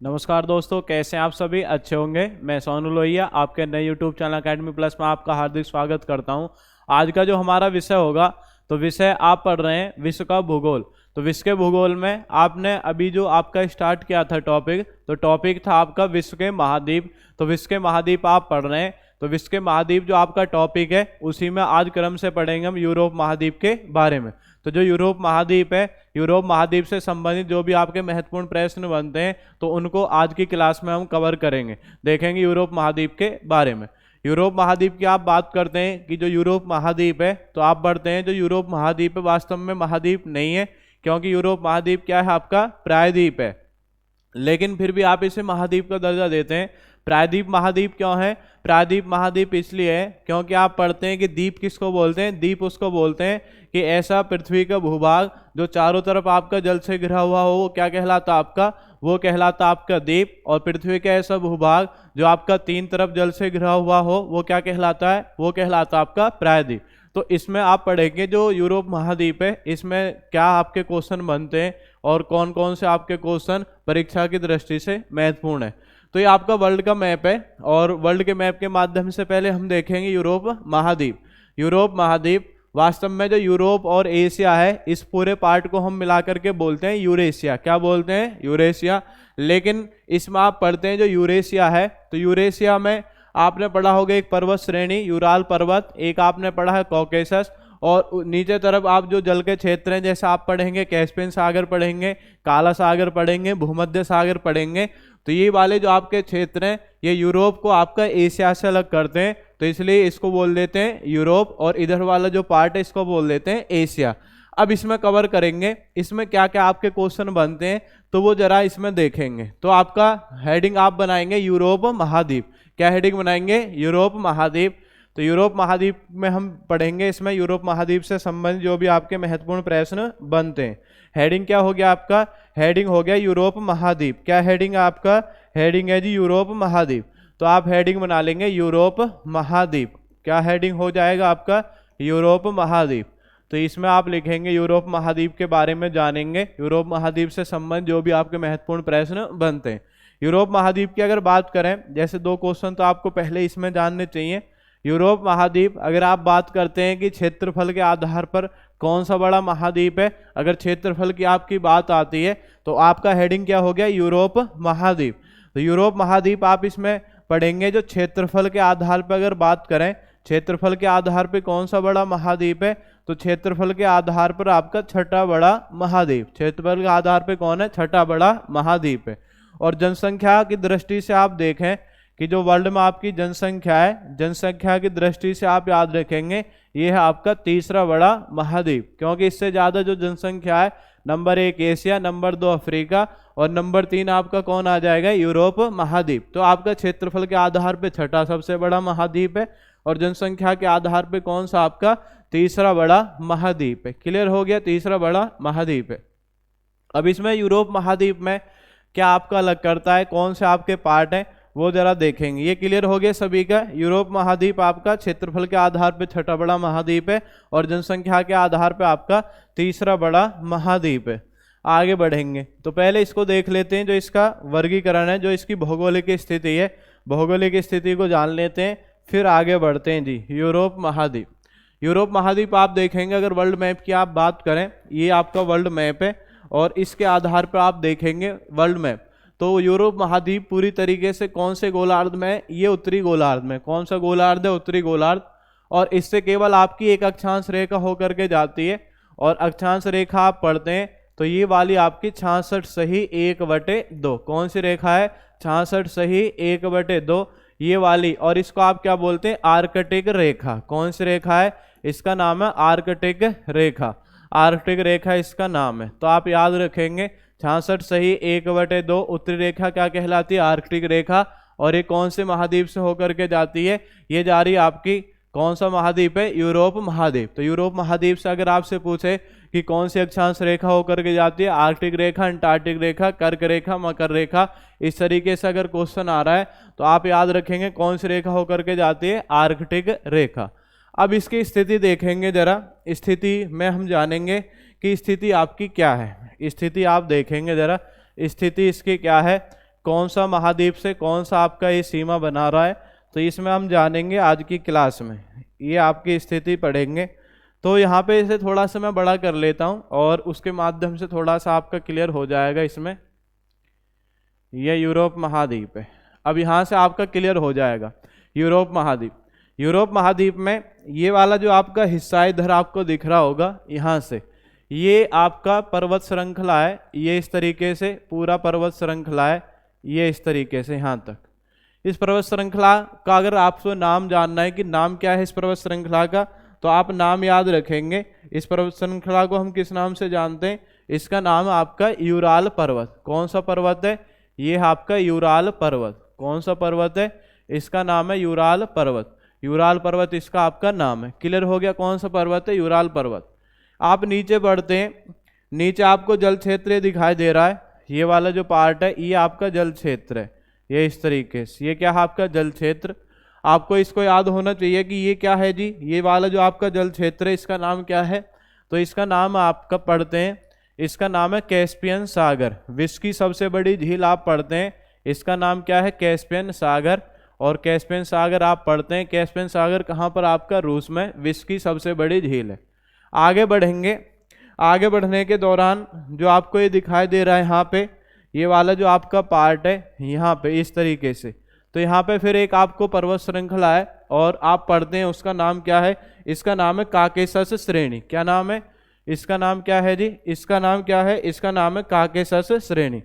नमस्कार दोस्तों, कैसे हैं आप सभी? अच्छे होंगे। मैं सोनू लोहिया आपके नए यूट्यूब चैनल अकेडमी प्लस में आपका हार्दिक स्वागत करता हूं। आज का जो हमारा विषय होगा, तो विषय आप पढ़ रहे हैं विश्व का भूगोल। तो विश्व के भूगोल में आपने अभी जो आपका स्टार्ट किया था टॉपिक, तो टॉपिक था आपका विश्व के महाद्वीप। तो विश्व के महाद्वीप आप पढ़ रहे हैं। तो विश्व के महाद्वीप जो आपका टॉपिक है, उसी में आज क्रम से पढ़ेंगे हम यूरोप महाद्वीप के बारे में। तो जो यूरोप महाद्वीप है, यूरोप महाद्वीप से संबंधित जो भी आपके महत्वपूर्ण प्रश्न बनते हैं, तो उनको आज की क्लास में हम कवर करेंगे, देखेंगे यूरोप महाद्वीप के बारे में। यूरोप महाद्वीप की आप बात करते हैं कि जो यूरोप महाद्वीप है, तो आप पढ़ते हैं जो यूरोप महाद्वीप है वास्तव में महाद्वीप नहीं है, क्योंकि यूरोप महाद्वीप क्या है? आपका प्रायद्वीप है। लेकिन फिर भी आप इसे महाद्वीप का दर्जा देते हैं। प्रायद्वीप महाद्वीप क्यों है? प्रायद्वीप महाद्वीप इसलिए है क्योंकि आप पढ़ते हैं कि द्वीप किसको बोलते हैं? द्वीप उसको बोलते हैं कि ऐसा पृथ्वी का भूभाग जो चारों तरफ आपका जल से घिरा हुआ हो, वो क्या कहलाता आपका? वो कहलाता आपका द्वीप। और पृथ्वी का ऐसा भूभाग जो आपका तीन तरफ जल से घिरा हुआ हो, वो क्या कहलाता है? वो कहलाता आपका प्रायद्वीप। तो इसमें आप पढ़ेंगे जो यूरोप महाद्वीप है, इसमें क्या आपके क्वेश्चन बनते हैं और कौन कौन से आपके क्वेश्चन परीक्षा की दृष्टि से महत्वपूर्ण है। तो ये आपका वर्ल्ड का मैप है, और वर्ल्ड के मैप के माध्यम से पहले हम देखेंगे यूरोप महाद्वीप। यूरोप महाद्वीप वास्तव में जो यूरोप और एशिया है, इस पूरे पार्ट को हम मिला करके बोलते हैं यूरेशिया। क्या बोलते हैं? यूरेशिया। लेकिन इसमें आप पढ़ते हैं जो यूरेशिया है, तो यूरेशिया में आपने पढ़ा होगा एक पर्वत श्रेणी यूराल पर्वत, एक आपने पढ़ा है कॉकेसस, और नीचे तरफ आप जो जल के क्षेत्र हैं, जैसे आप पढ़ेंगे कैस्पियन सागर पढ़ेंगे, काला सागर पढ़ेंगे, भूमध्य सागर पढ़ेंगे। तो ये वाले जो आपके क्षेत्र हैं, ये यूरोप को आपका एशिया से अलग करते हैं, तो इसलिए इसको बोल देते हैं यूरोप, और इधर वाला जो पार्ट है इसको बोल देते हैं एशिया। अब इसमें कवर करेंगे इसमें क्या क्या आपके क्वेश्चन बनते हैं, तो वो जरा इसमें देखेंगे। तो आपका हेडिंग आप बनाएंगे यूरोप महाद्वीप। क्या हेडिंग बनाएंगे? यूरोप महाद्वीप। तो यूरोप महाद्वीप में हम पढ़ेंगे, इसमें यूरोप महाद्वीप से संबंधित जो भी आपके महत्वपूर्ण प्रश्न बनते हैं। हेडिंग क्या हो गया आपका? हेडिंग हो गया यूरोप महाद्वीप। क्या हेडिंग आपका? हेडिंग है जी यूरोप महाद्वीप। तो आप हेडिंग बना लेंगे यूरोप महाद्वीप। क्या हेडिंग हो जाएगा आपका? यूरोप महाद्वीप। तो इसमें आप लिखेंगे यूरोप महाद्वीप के बारे में जानेंगे, यूरोप महाद्वीप से संबंधित जो भी आपके महत्वपूर्ण प्रश्न बनते हैं। यूरोप महाद्वीप की अगर बात करें, जैसे दो क्वेश्चन तो आपको पहले इसमें जानने चाहिए। यूरोप महाद्वीप अगर आप बात करते हैं कि क्षेत्रफल के आधार पर कौन सा बड़ा महाद्वीप है, अगर क्षेत्रफल की आपकी बात आती है, तो आपका हेडिंग क्या हो गया? यूरोप महाद्वीप। तो यूरोप महाद्वीप आप इसमें पढ़ेंगे जो क्षेत्रफल के आधार पर अगर बात करें, क्षेत्रफल के आधार पर कौन सा बड़ा महाद्वीप है, तो क्षेत्रफल के आधार पर आपका छठा बड़ा महाद्वीप। क्षेत्रफल के आधार पर कौन है? छठा बड़ा महाद्वीप है। और जनसंख्या की दृष्टि से आप देखें कि जो वर्ल्ड में आपकी जनसंख्या है, जनसंख्या की दृष्टि से आप याद रखेंगे ये है आपका तीसरा बड़ा महाद्वीप, क्योंकि इससे ज़्यादा जो जनसंख्या है, नंबर 1 एशिया, नंबर 2 अफ्रीका, और नंबर 3 आपका कौन आ जाएगा? यूरोप महाद्वीप। तो आपका क्षेत्रफल के आधार पे छठा सबसे बड़ा महाद्वीप है, और जनसंख्या के आधार पे कौन सा आपका? तीसरा बड़ा महाद्वीप है। क्लियर हो गया? तीसरा बड़ा महाद्वीप है। अब इसमें यूरोप महाद्वीप में क्या आपका अलग करता है, कौन से आपके पार्ट हैं, वो जरा देखेंगे। ये क्लियर हो गया सभी का? यूरोप महाद्वीप आपका क्षेत्रफल के आधार पे छठा बड़ा महाद्वीप है, और जनसंख्या के आधार पे आपका तीसरा बड़ा महाद्वीप है। आगे बढ़ेंगे तो पहले इसको देख लेते हैं, जो इसका वर्गीकरण है, जो इसकी भौगोलिक स्थिति है, भौगोलिक स्थिति को जान लेते हैं, फिर आगे बढ़ते हैं जी। यूरोप महाद्वीप, यूरोप महाद्वीप आप देखेंगे, अगर वर्ल्ड मैप की आप बात करें, ये आपका वर्ल्ड मैप है, और इसके आधार पर आप देखेंगे वर्ल्ड मैप, तो यूरोप महाद्वीप पूरी तरीके से कौन से गोलार्ध में है? ये उत्तरी गोलार्ध में। कौन सा गोलार्ध है? उत्तरी गोलार्ध। और इससे केवल आपकी एक अक्षांश रेखा होकर के जाती है, और अक्षांश रेखा आप पढ़ते हैं तो ये वाली आपकी 66 सही 1/2। कौन सी रेखा है? 66 सही 1/2, ये वाली। और इसको आप क्या बोलते हैं? आर्कटिक रेखा। कौन सी रेखा है? इसका नाम है आर्कटिक रेखा। आर्कटिक रेखा इसका नाम है। तो आप याद रखेंगे 66 सही 1/2 उत्तरी रेखा क्या कहलाती है? आर्कटिक रेखा। और ये कौन से महाद्वीप से होकर के जाती है? ये जा रही है आपकी कौन सा महाद्वीप है? यूरोप महाद्वीप। तो यूरोप महाद्वीप से अगर आपसे पूछे कि कौन सी अक्षांश रेखा होकर के जाती है, आर्कटिक रेखा, अंटार्कटिक रेखा, कर्क रेखा, मकर रेखा, इस तरीके से अगर क्वेश्चन आ रहा है तो आप याद रखेंगे कौन सी रेखा होकर के जाती है? आर्कटिक रेखा। अब इसकी स्थिति देखेंगे जरा, स्थिति में हम जानेंगे कि स्थिति आपकी क्या है। स्थिति आप देखेंगे जरा, स्थिति इसकी क्या है कौन सा महाद्वीप से कौन सा आपका ये सीमा बना रहा है, तो इसमें हम जानेंगे आज की क्लास में। ये आपकी स्थिति पढ़ेंगे। तो यहाँ पे इसे थोड़ा सा मैं बड़ा कर लेता हूँ और उसके माध्यम से थोड़ा सा आपका क्लियर हो जाएगा। इसमें यह यूरोप महाद्वीप है। अब यहाँ से आपका क्लियर हो जाएगा यूरोप महाद्वीप। यूरोप महाद्वीप में ये वाला जो आपका हिस्सा है इधर आपको दिख रहा होगा, यहाँ से ये आपका पर्वत श्रृंखला है। ये इस तरीके से पूरा पर्वत श्रृंखला है, ये इस तरीके से यहाँ तक। इस पर्वत श्रृंखला का अगर आपको नाम जानना है कि नाम क्या है इस पर्वत श्रृंखला का, तो आप नाम याद रखेंगे। इस पर्वत श्रृंखला को हम किस नाम से जानते हैं? इसका नाम आपका यूराल पर्वत। कौन सा पर्वत है? ये आपका यूराल पर्वत। कौन सा पर्वत है? इसका नाम है यूराल पर्वत। यूराल पर्वत इसका आपका नाम है। क्लियर हो गया कौन सा पर्वत है? यूराल पर्वत। आप नीचे बढ़ते हैं, नीचे आपको जल क्षेत्र दिखाई दे रहा है। ये वाला जो पार्ट है ये आपका जल क्षेत्र है, ये इस तरीके से। ये क्या है? आपका जल क्षेत्र। आपको इसको याद होना चाहिए कि ये क्या है जी, ये वाला जो आपका जल क्षेत्र है इसका नाम क्या है? तो इसका नाम आपका पढ़ते हैं, इसका नाम है कैस्पियन सागर। विश्व की सबसे बड़ी झील आप पढ़ते हैं, इसका नाम क्या है? कैस्पियन सागर। और कैस्पियन सागर आप पढ़ते हैं, कैस्पियन सागर कहाँ पर? आपका रूस में विश्व की सबसे बड़ी झील है। आगे बढ़ेंगे, आगे बढ़ने के दौरान जो आपको ये दिखाई दे रहा है यहाँ पे, ये वाला जो आपका पार्ट है यहाँ पे इस तरीके से, तो यहाँ पे फिर एक आपको पर्वत श्रृंखला है और आप पढ़ते हैं उसका नाम क्या है? इसका नाम है काकेशस श्रेणी। क्या नाम है? इसका नाम क्या है जी? इसका नाम क्या है? इसका नाम है काकेशस श्रेणी।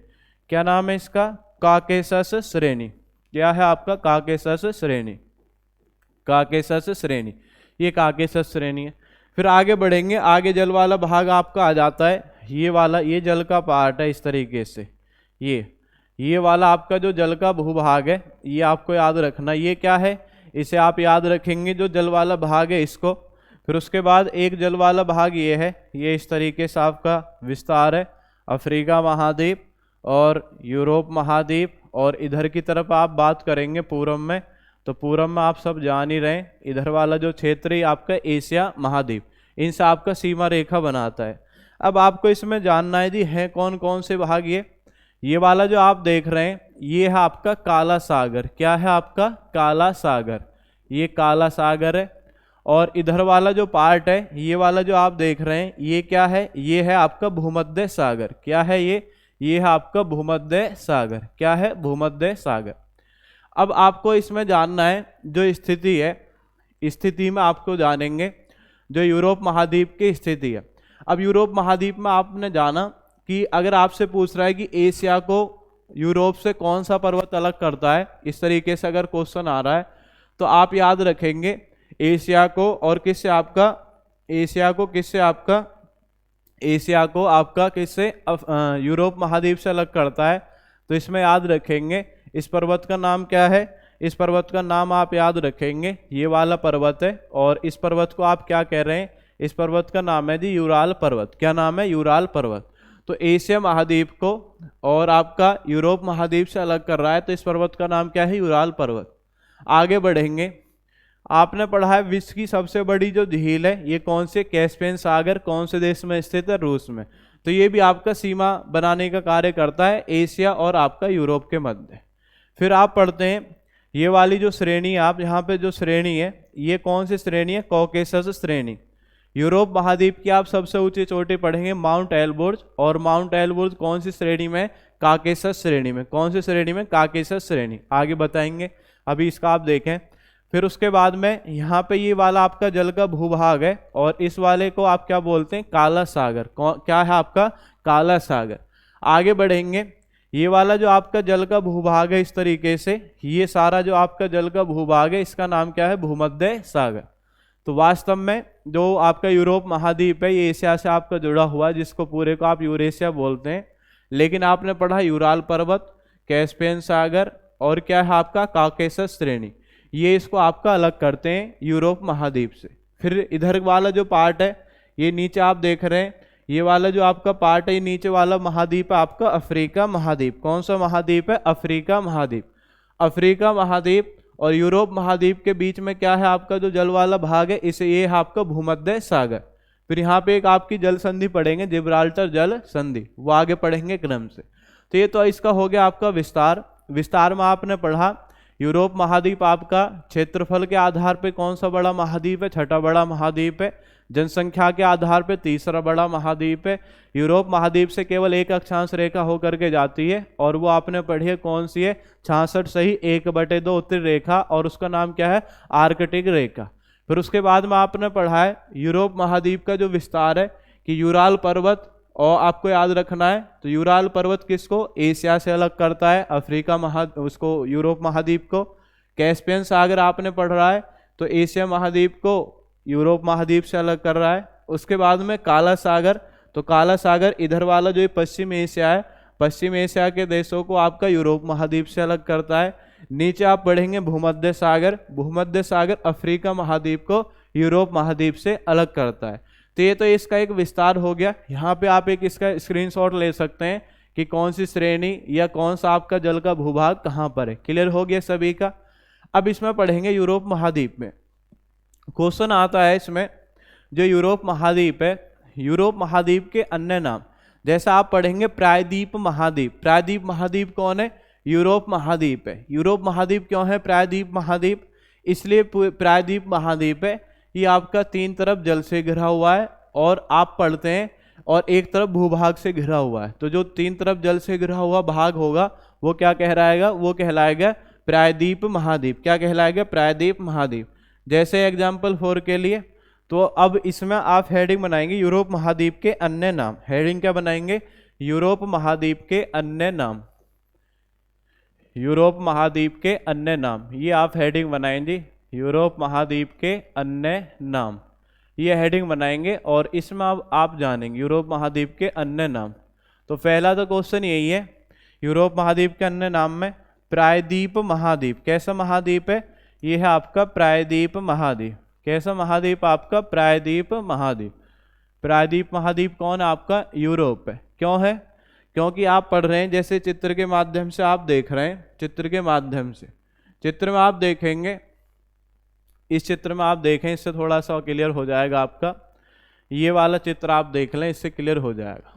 क्या नाम है इसका? काकेशस श्रेणी। क्या है आपका? काकेशस श्रेणी। काकेशस श्रेणी, ये काकेशस श्रेणी है। फिर आगे बढ़ेंगे, आगे जल वाला भाग आपका आ जाता है। ये वाला, ये जल का पार्ट है इस तरीके से। ये वाला आपका जो जल का भूभाग है ये आपको याद रखना। ये क्या है? इसे आप याद रखेंगे जो जल वाला भाग है इसको। फिर उसके बाद एक जल वाला भाग ये है, ये इस तरीके से आपका विस्तार है। अफ्रीका महाद्वीप और यूरोप महाद्वीप, और इधर की तरफ आप बात करेंगे पूर्व में, तो पूर्व में आप सब जान ही रहे हैं, इधर वाला जो क्षेत्र है आपका एशिया महाद्वीप, इनसे आपका सीमा रेखा बनाता है। अब आपको इसमें जानना है जी है कौन कौन से भाग। ये वाला जो आप देख रहे हैं ये है आपका काला सागर। क्या है आपका? काला सागर। ये काला सागर है। और इधर वाला जो पार्ट है ये वाला जो आप देख रहे हैं ये क्या है? ये है आपका भूमध्य सागर। क्या है ये है आपका भूमध्य सागर। क्या है? भूमध्य सागर। अब आपको इसमें जानना है जो स्थिति है, स्थिति में आपको जानेंगे जो यूरोप महाद्वीप की स्थिति है। अब यूरोप महाद्वीप में आपने जाना कि अगर आपसे पूछ रहा है कि एशिया को यूरोप से कौन सा पर्वत अलग करता है, इस तरीके से अगर क्वेश्चन आ रहा है, तो आप याद रखेंगे एशिया को और किससे आपका? एशिया को किससे आपका? एशिया को आपका किससे? यूरोप महाद्वीप से अलग करता है। तो इसमें याद रखेंगे इस पर्वत का नाम क्या है? इस पर्वत का नाम आप याद रखेंगे ये वाला पर्वत है। और इस पर्वत को आप क्या कह रहे हैं? इस पर्वत का नाम है जी यूराल पर्वत। क्या नाम है? यूराल पर्वत। तो एशिया महाद्वीप को और आपका यूरोप महाद्वीप से अलग कर रहा है, तो इस पर्वत का नाम क्या है? यूराल पर्वत। आगे बढ़ेंगे, आपने पढ़ा है विश्व की सबसे बड़ी जो झील है ये कौन से? कैस्पियन सागर। कौन से देश में स्थित है? रूस में। तो ये भी आपका सीमा बनाने का कार्य करता है एशिया और आपका यूरोप के मध्य। फिर आप पढ़ते हैं ये वाली जो श्रेणी है, आप यहाँ पे जो श्रेणी है ये कौन सी श्रेणी है? कॉकेशस श्रेणी। यूरोप महाद्वीप की आप सबसे ऊंची चोटी पढ़ेंगे माउंट एल्बर्ज, और माउंट एल्बर्ज कौन सी श्रेणी में? काकेशस श्रेणी में। कौन सी श्रेणी में? काकेशस श्रेणी। आगे बताएंगे, अभी इसका आप देखें। फिर उसके बाद में यहाँ पे ये वाला आपका जल का भूभाग है और इस वाले को आप क्या बोलते हैं? काला सागर। क्या है आपका? काला सागर। आगे बढ़ेंगे, ये वाला जो आपका जल का भूभाग है इस तरीके से, ये सारा जो आपका जल का भूभाग है इसका नाम क्या है? भूमध्य सागर। तो वास्तव में जो आपका यूरोप महाद्वीप है ये एशिया से आपका जुड़ा हुआ है, जिसको पूरे को आप यूरेशिया बोलते हैं। लेकिन आपने पढ़ा यूराल पर्वत, कैस्पियन सागर और क्या है आपका? काकेशस श्रेणी। ये इसको आपका अलग करते हैं यूरोप महाद्वीप से। फिर इधर वाला जो पार्ट है ये नीचे आप देख रहे हैं, ये वाला जो आपका पार्ट है ये नीचे वाला महाद्वीप है आपका अफ्रीका महाद्वीप। कौन सा महाद्वीप है? अफ्रीका महाद्वीप। अफ्रीका महाद्वीप और यूरोप महाद्वीप के बीच में क्या है आपका जो जल वाला भाग है, इसे ये है आपका भूमध्य सागर। फिर यहाँ पे एक आपकी जल संधि पढ़ेंगे, जिब्राल्टर जल संधि, वो आगे पढ़ेंगे क्रम से। तो ये तो इसका हो गया आपका विस्तार। विस्तार में आपने पढ़ा यूरोप महाद्वीप आपका क्षेत्रफल के आधार पे कौन सा बड़ा महाद्वीप है, छठा बड़ा महाद्वीप है। जनसंख्या के आधार पे तीसरा बड़ा महाद्वीप है। यूरोप महाद्वीप से केवल एक अक्षांश रेखा होकर के जाती है और वो आपने पढ़ी है कौन सी है, 66 सही 1/2 उत्तरी रेखा, और उसका नाम क्या है, आर्कटिक रेखा। फिर उसके बाद में आपने पढ़ा है यूरोप महाद्वीप का जो विस्तार है कि यूराल पर्वत, और आपको याद रखना है तो यूराल पर्वत किसको, एशिया से अलग करता है, अफ्रीका उसको यूरोप महाद्वीप को। कैस्पियन सागर आपने पढ़ रहा है तो एशिया महाद्वीप को यूरोप महाद्वीप से अलग कर रहा है। उसके बाद में काला सागर, तो काला सागर इधर वाला जो पश्चिम एशिया है, पश्चिम एशिया के देशों को आपका यूरोप महाद्वीप से अलग करता है। नीचे आप पढ़ेंगे भूमध्य सागर, भूमध्य सागर अफ्रीका महाद्वीप को यूरोप महाद्वीप से अलग करता है। तो ये तो इसका एक विस्तार हो गया। यहाँ पे आप एक इसका स्क्रीनशॉट ले सकते हैं कि कौन सी श्रेणी या कौन सा आपका जल का भूभाग कहाँ पर है। क्लियर हो गया सभी का। अब इसमें पढ़ेंगे यूरोप महाद्वीप में क्वेश्चन आता है इसमें, जो यूरोप महाद्वीप है, यूरोप महाद्वीप के अन्य नाम, जैसा आप पढ़ेंगे प्रायद्वीप महाद्वीप। प्रायद्वीप महाद्वीप कौन है, यूरोप महाद्वीप है। यूरोप महाद्वीप क्यों है प्रायद्वीप महाद्वीप, इसलिए प्रायद्वीप महाद्वीप है ये आपका 3 तरफ जल से घिरा हुआ है, और आप पढ़ते हैं और एक तरफ भूभाग से घिरा हुआ है। तो जो 3 तरफ जल से घिरा हुआ भाग होगा वो क्या कहलाएगा, वो कहलाएगा प्रायद्वीप महाद्वीप। क्या कहलाएगा, प्रायद्वीप महाद्वीप। जैसे एग्जाम्पल 4 के लिए, तो अब इसमें आप हेडिंग बनाएंगे यूरोप महाद्वीप के अन्य नाम। हेडिंग क्या बनाएंगे, यूरोप महाद्वीप के अन्य नाम, यूरोप महाद्वीप के अन्य नाम, ये आप हेडिंग बनाएंगे यूरोप महाद्वीप के अन्य नाम, ये हेडिंग बनाएंगे। और इसमें अब आप जानेंगे यूरोप महाद्वीप के अन्य नाम। तो पहला तो क्वेश्चन यही है, यूरोप महाद्वीप के अन्य नाम में प्रायद्वीप महाद्वीप, कैसा महाद्वीप है, ये है आपका प्रायद्वीप महाद्वीप। कैसा महाद्वीप आपका, प्रायद्वीप महाद्वीप। प्रायद्वीप महाद्वीप कौन है आपका, यूरोप है। क्यों है, क्योंकि आप पढ़ रहे हैं, जैसे चित्र के माध्यम से आप देख रहे हैं, चित्र के माध्यम से, चित्र में आप देखेंगे, इस चित्र में आप देखें, इससे थोड़ा सा क्लियर हो जाएगा आपका। ये वाला चित्र आप देख लें, इससे क्लियर हो जाएगा।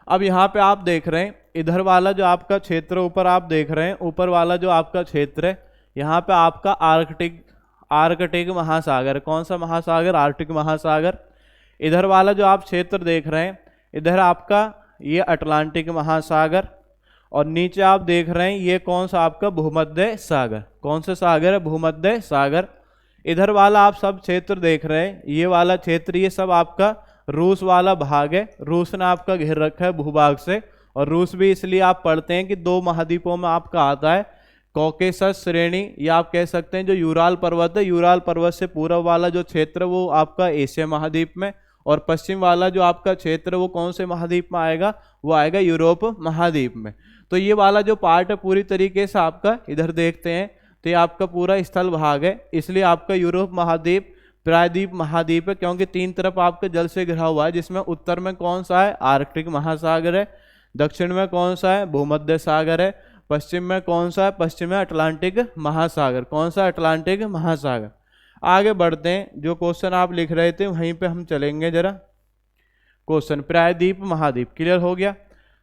अब यहाँ पे आप देख रहे हैं इधर वाला जो आपका क्षेत्र ऊपर आप देख रहे हैं, ऊपर वाला जो आपका क्षेत्र है, यहाँ पे आपका आर्कटिक महासागर। कौन सा महासागर, आर्कटिक महासागर। इधर वाला जो आप क्षेत्र देख रहे हैं, इधर आपका ये अटलांटिक महासागर, और नीचे आप देख रहे हैं ये कौन सा आपका भूमध्य सागर। कौन सा सागर है, भूमध्य सागर। इधर वाला आप सब क्षेत्र देख रहे हैं, ये वाला क्षेत्र, ये सब आपका रूस वाला भाग है। रूस ने आपका घेर रखा है भूभाग से, और रूस भी इसलिए आप पढ़ते हैं कि 2 महाद्वीपों में आपका आता है, कॉकेसस श्रेणी, या आप कह सकते हैं जो यूराल पर्वत है, यूराल पर्वत से पूर्व वाला जो क्षेत्र वो आपका एशिया महाद्वीप में, और पश्चिम वाला जो आपका क्षेत्र वो कौन से महाद्वीप में आएगा, वो आएगा यूरोप महाद्वीप में। तो ये वाला जो पार्ट है पूरी तरीके से आपका इधर देखते हैं तो ये आपका पूरा स्थल भाग है, इसलिए आपका यूरोप महाद्वीप प्रायद्वीप महाद्वीप है, क्योंकि 3 तरफ आपके जल से घिरा हुआ है, जिसमें उत्तर में कौन सा है, आर्कटिक महासागर है, दक्षिण में कौन सा है, भूमध्य सागर है, पश्चिम में कौन सा है, पश्चिम में अटलांटिक महासागर। कौन सा, अटलांटिक महासागर। आगे बढ़ते हैं, जो क्वेश्चन आप लिख रहे थे वहीं पे हम चलेंगे जरा। क्वेश्चन प्रायद्वीप महाद्वीप क्लियर हो गया।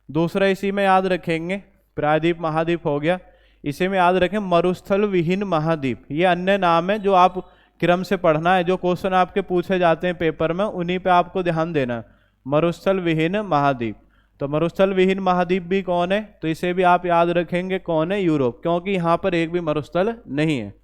दूसरा इसी में याद रखेंगे, प्रायद्वीप महाद्वीप हो गया, इसी में याद रखें मरुस्थल विहीन महाद्वीप। ये अन्य नाम है जो आप क्रम से पढ़ना है, जो क्वेश्चन आपके पूछे जाते हैं पेपर में उन्हीं पे आपको ध्यान देना है। मरुस्थल विहीन महाद्वीप, तो मरुस्थल विहीन महाद्वीप भी कौन है, तो इसे भी आप याद रखेंगे कौन है, यूरोप, क्योंकि यहाँ पर एक भी मरुस्थल नहीं है।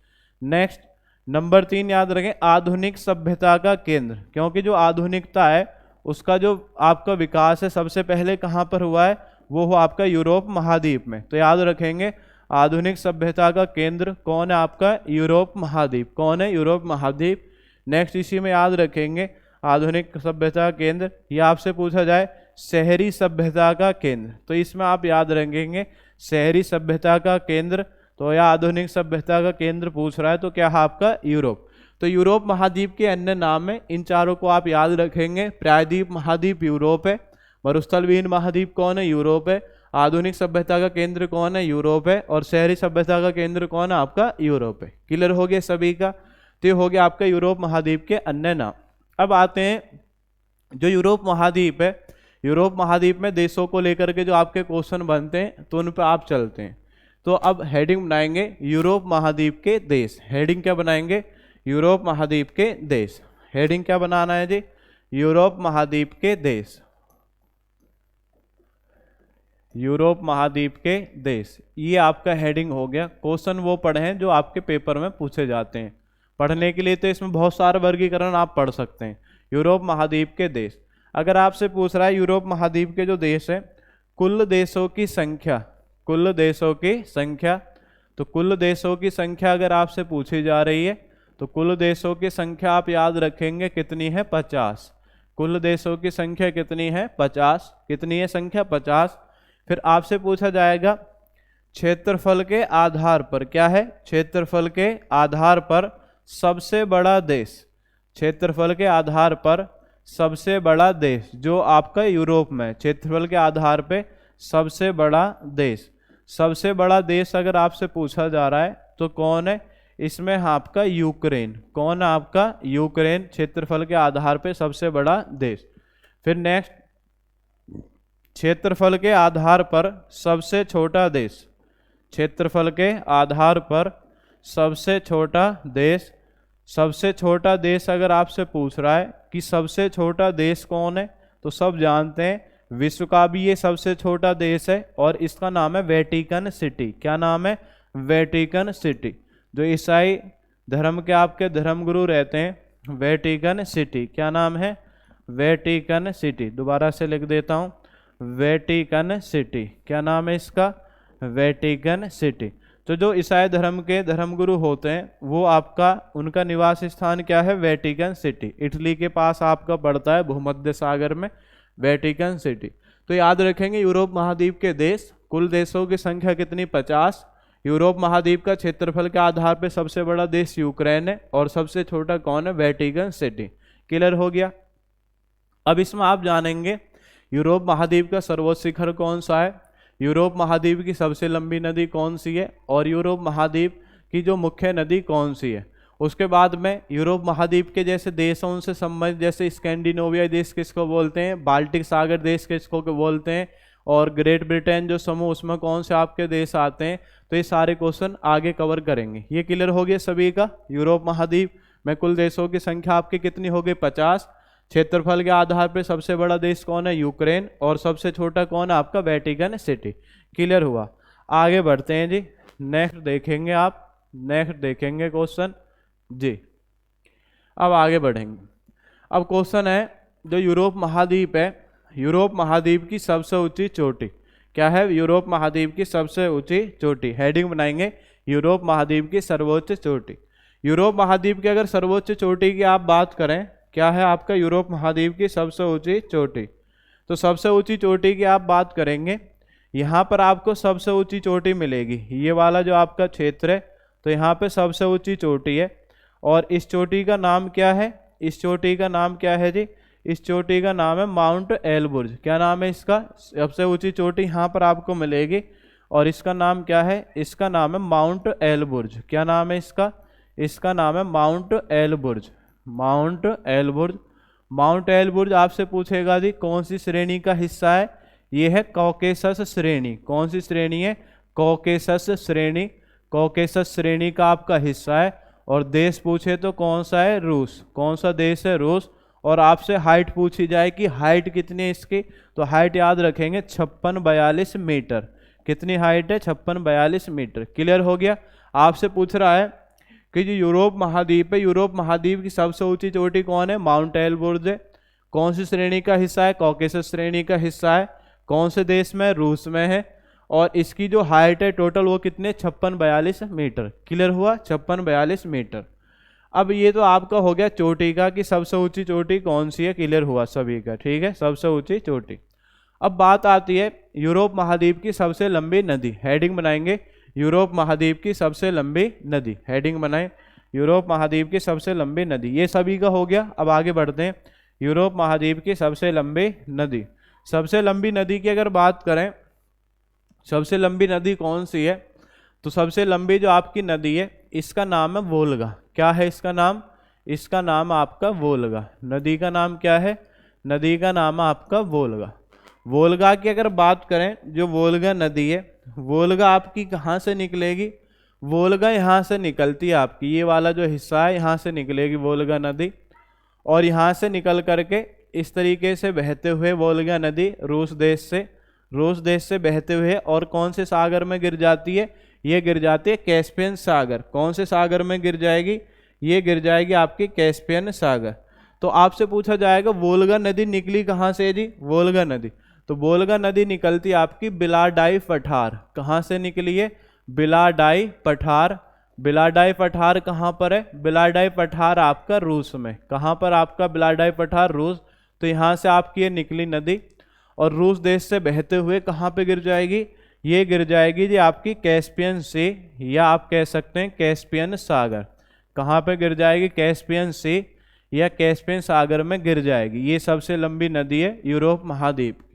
नेक्स्ट नंबर 3 याद रखें आधुनिक सभ्यता का केंद्र, क्योंकि जो आधुनिकता है उसका जो आपका विकास है सबसे पहले कहाँ पर हुआ है, वो हो आपका यूरोप महाद्वीप में। तो याद रखेंगे आधुनिक सभ्यता का केंद्र कौन है आपका, यूरोप महाद्वीप। कौन है, यूरोप महाद्वीप। नेक्स्ट इसी में याद रखेंगे आधुनिक सभ्यता केंद्र, या आपसे पूछा जाए शहरी सभ्यता का केंद्र, तो इसमें आप याद रखेंगे शहरी सभ्यता का केंद्र। तो या आधुनिक सभ्यता का केंद्र पूछ रहा है तो क्या है आपका, यूरोप। तो यूरोप महाद्वीप के अन्य नाम है, इन चारों को आप याद रखेंगे। प्रायद्वीप महाद्वीप यूरोप है, मरुस्थल विहीन महाद्वीप कौन है, यूरोप है, आधुनिक सभ्यता का केंद्र कौन है, यूरोप है, और शहरी सभ्यता का केंद्र कौन है आपका, यूरोप है। क्लियर हो गया सभी का। तो ये हो गया आपका यूरोप महाद्वीप के अन्य नाम। अब आते हैं जो यूरोप महाद्वीप है, यूरोप महाद्वीप में देशों को लेकर के जो आपके क्वेश्चन बनते हैं तो उन पर आप चलते हैं। तो अब हेडिंग बनाएंगे यूरोप महाद्वीप के देश। हेडिंग क्या बनाएंगे? यूरोप महाद्वीप के देश। हेडिंग क्या बनाना है जी? यूरोप महाद्वीप के देश। यूरोप महाद्वीप के देश, ये आपका हेडिंग हो गया। क्वेश्चन वो पढ़े हैं जो आपके पेपर में पूछे जाते हैं। पढ़ने के लिए तो इसमें बहुत सारे वर्गीकरण आप पढ़ सकते हैं। यूरोप महाद्वीप के देश, अगर आपसे पूछ रहा है यूरोप महाद्वीप के जो देश है, कुल देशों की संख्या, कुल देशों की संख्या, तो कुल देशों की संख्या अगर आपसे पूछी जा रही है तो कुल देशों की संख्या आप याद रखेंगे कितनी है? 50। कुल देशों की संख्या कितनी है? 50। कितनी है संख्या? 50। फिर आपसे पूछा जाएगा क्षेत्रफल के आधार पर, क्या है? क्षेत्रफल के आधार पर सबसे बड़ा देश। क्षेत्रफल के आधार पर सबसे बड़ा देश जो आपका यूरोप में, क्षेत्रफल के आधार पे सबसे बड़ा देश। सबसे बड़ा देश अगर आपसे पूछा जा रहा है तो कौन है? इसमें आपका यूक्रेन। कौन है आपका? यूक्रेन क्षेत्रफल के आधार पे सबसे बड़ा देश। फिर नेक्स्ट, क्षेत्रफल के आधार पर सबसे छोटा देश। क्षेत्रफल के आधार पर सबसे छोटा देश। सबसे छोटा देश अगर आपसे पूछ रहा है कि सबसे छोटा देश कौन है, तो सब जानते हैं विश्व का भी ये सबसे छोटा देश है और इसका नाम है वेटिकन सिटी। क्या नाम है? Vatican city. जो ईसाई धर्म के आपके धर्मगुरु रहते हैं, वेटिकन सिटी। क्या नाम है? Vatican city. दोबारा से लिख देता हूँ, वेटिकन सिटी। क्या नाम है इसका? Vatican city. तो जो ईसाई धर्म के धर्मगुरु होते हैं वो आपका, उनका निवास स्थान क्या है? Vatican city. इटली के पास आपका पड़ता है, भूमध्य सागर में, वेटिकन सिटी। तो याद रखेंगे यूरोप महाद्वीप के देश, कुल देशों की संख्या कितनी? 50। यूरोप महाद्वीप का क्षेत्रफल के आधार पर सबसे बड़ा देश यूक्रेन है और सबसे छोटा कौन है? Vatican city. क्लियर हो गया? अब इसमें आप जानेंगे यूरोप महाद्वीप का सर्वोच्च शिखर कौन सा है, यूरोप महाद्वीप की सबसे लंबी नदी कौन सी है और यूरोप महाद्वीप की जो मुख्य नदी कौन सी है। उसके बाद में यूरोप महाद्वीप के जैसे देशों से संबंधित, जैसे स्कैंडिनेविया देश किसको बोलते हैं, बाल्टिक सागर देश किसको बोलते हैं, और ग्रेट ब्रिटेन जो समूह, उसमें कौन से आपके देश आते हैं। तो ये सारे क्वेश्चन आगे कवर करेंगे। ये क्लियर हो गया सभी का? यूरोप महाद्वीप में कुल देशों की संख्या आपकी कितनी हो गई? 50। क्षेत्रफल के आधार पर सबसे बड़ा देश कौन है? यूक्रेन। और सबसे छोटा कौन है? आपका वेटिकन सिटी। क्लियर हुआ? आगे बढ़ते हैं जी, नेक्स्ट देखेंगे आप, नेक्स्ट देखेंगे क्वेश्चन जी। अब आगे बढ़ेंगे। अब क्वेश्चन है जो यूरोप महाद्वीप है, यूरोप महाद्वीप की सबसे ऊंची चोटी क्या है? यूरोप महाद्वीप की सबसे ऊंची चोटी। हेडिंग बनाएंगे यूरोप महाद्वीप की सर्वोच्च चोटी। यूरोप महाद्वीप की अगर सर्वोच्च चोटी की आप बात करें, क्या है आपका? यूरोप महाद्वीप की सबसे ऊंची चोटी। तो सबसे ऊंची चोटी की आप बात करेंगे, यहाँ पर आपको सबसे ऊंची चोटी मिलेगी। ये वाला जो आपका क्षेत्र है, तो यहाँ पे सबसे ऊंची चोटी है और इस चोटी का नाम क्या है? इस चोटी का नाम क्या है जी? इस चोटी का नाम है माउंट एलबुर्ज। क्या नाम है इसका? सबसे ऊंची चोटी यहाँ पर आपको मिलेगी और इसका नाम क्या है? इसका नाम है माउंट एलबुर्ज। क्या नाम है इसका? इसका नाम है माउंट एलबुर्ज। माउंट एलबुर्ज। माउंट एलबुर्ज आपसे पूछेगा जी कौन सी श्रेणी का हिस्सा है? ये है कॉकेसस श्रेणी। कौन सी श्रेणी है? कॉकेसस श्रेणी। कॉकेसस श्रेणी का आपका हिस्सा है। और देश पूछे तो कौन सा है? रूस। कौन सा देश है? रूस। और आपसे हाइट पूछी जाए कि हाइट कितनी है इसकी, तो हाइट याद रखेंगे 5642 मीटर। कितनी हाइट है? 5642 मीटर। क्लियर हो गया? आपसे पूछ रहा है कि जो यूरोप महाद्वीप है, यूरोप महाद्वीप की सबसे ऊंची चोटी कौन है? माउंट एलबुर्ज है। कौन सी श्रेणी का हिस्सा है? कॉकेसस श्रेणी का हिस्सा है। कौन से देश में? रूस में है। और इसकी जो हाइट है टोटल वो कितने? 5642 मीटर। क्लियर हुआ? 5642 मीटर। अब ये तो आपका हो गया चोटी का कि सबसे ऊंची चोटी कौन सी है। क्लियर हुआ सभी का? ठीक है, सबसे ऊंची चोटी। अब बात आती है यूरोप महाद्वीप की सबसे लंबी नदी। हेडिंग बनाएंगे यूरोप महाद्वीप की सबसे लंबी नदी। हेडिंग बनाए यूरोप महाद्वीप की सबसे लंबी नदी। ये सभी का हो गया। अब आगे बढ़ते हैं। यूरोप महाद्वीप की सबसे लंबी नदी। सबसे लंबी नदी की अगर बात करें, सबसे लंबी नदी कौन सी है, तो सबसे लंबी जो आपकी नदी है इसका नाम है वोल्गा। क्या है इसका नाम? इसका नाम आपका वोल्गा। नदी का नाम क्या है? नदी का नाम है आपका वोल्गा। वोल्गा की अगर बात करें, जो वोल्गा नदी है, वोल्गा आपकी कहाँ से निकलेगी? वोल्गा यहाँ से निकलती है आपकी, ये वाला जो हिस्सा है यहाँ से निकलेगी वोल्गा नदी, और यहाँ से निकल करके इस तरीके से बहते हुए वोल्गा नदी रूस देश से बहते हुए और कौन से सागर में गिर जाती है? ये गिर जाती है कैस्पियन सागर। कौन से सागर में गिर जाएगी? ये गिर जाएगी आपकी कैस्पियन सागर। तो आपसे पूछा जाएगा वोल्गा नदी निकली कहाँ से जी? वोल्गा नदी, तो वोल्गा नदी निकलती आपकी बिलाडाई पठार। कहाँ से निकली है? बिलाडाई पठार। बिलाडाई पठार कहाँ पर है? बिलाडाई पठार आपका रूस में। कहाँ पर आपका बिलाडाई पठार? रूस। तो यहाँ से आपकी ये निकली नदी और रूस देश से बहते हुए कहाँ पे गिर जाएगी? ये गिर जाएगी जी आपकी कैस्पियन सी, या आप कह सकते हैं कैस्पियन सागर। कहाँ पे गिर जाएगी? कैस्पियन सी या कैस्पियन सागर में गिर जाएगी। ये सबसे लंबी नदी है यूरोप महाद्वीप की।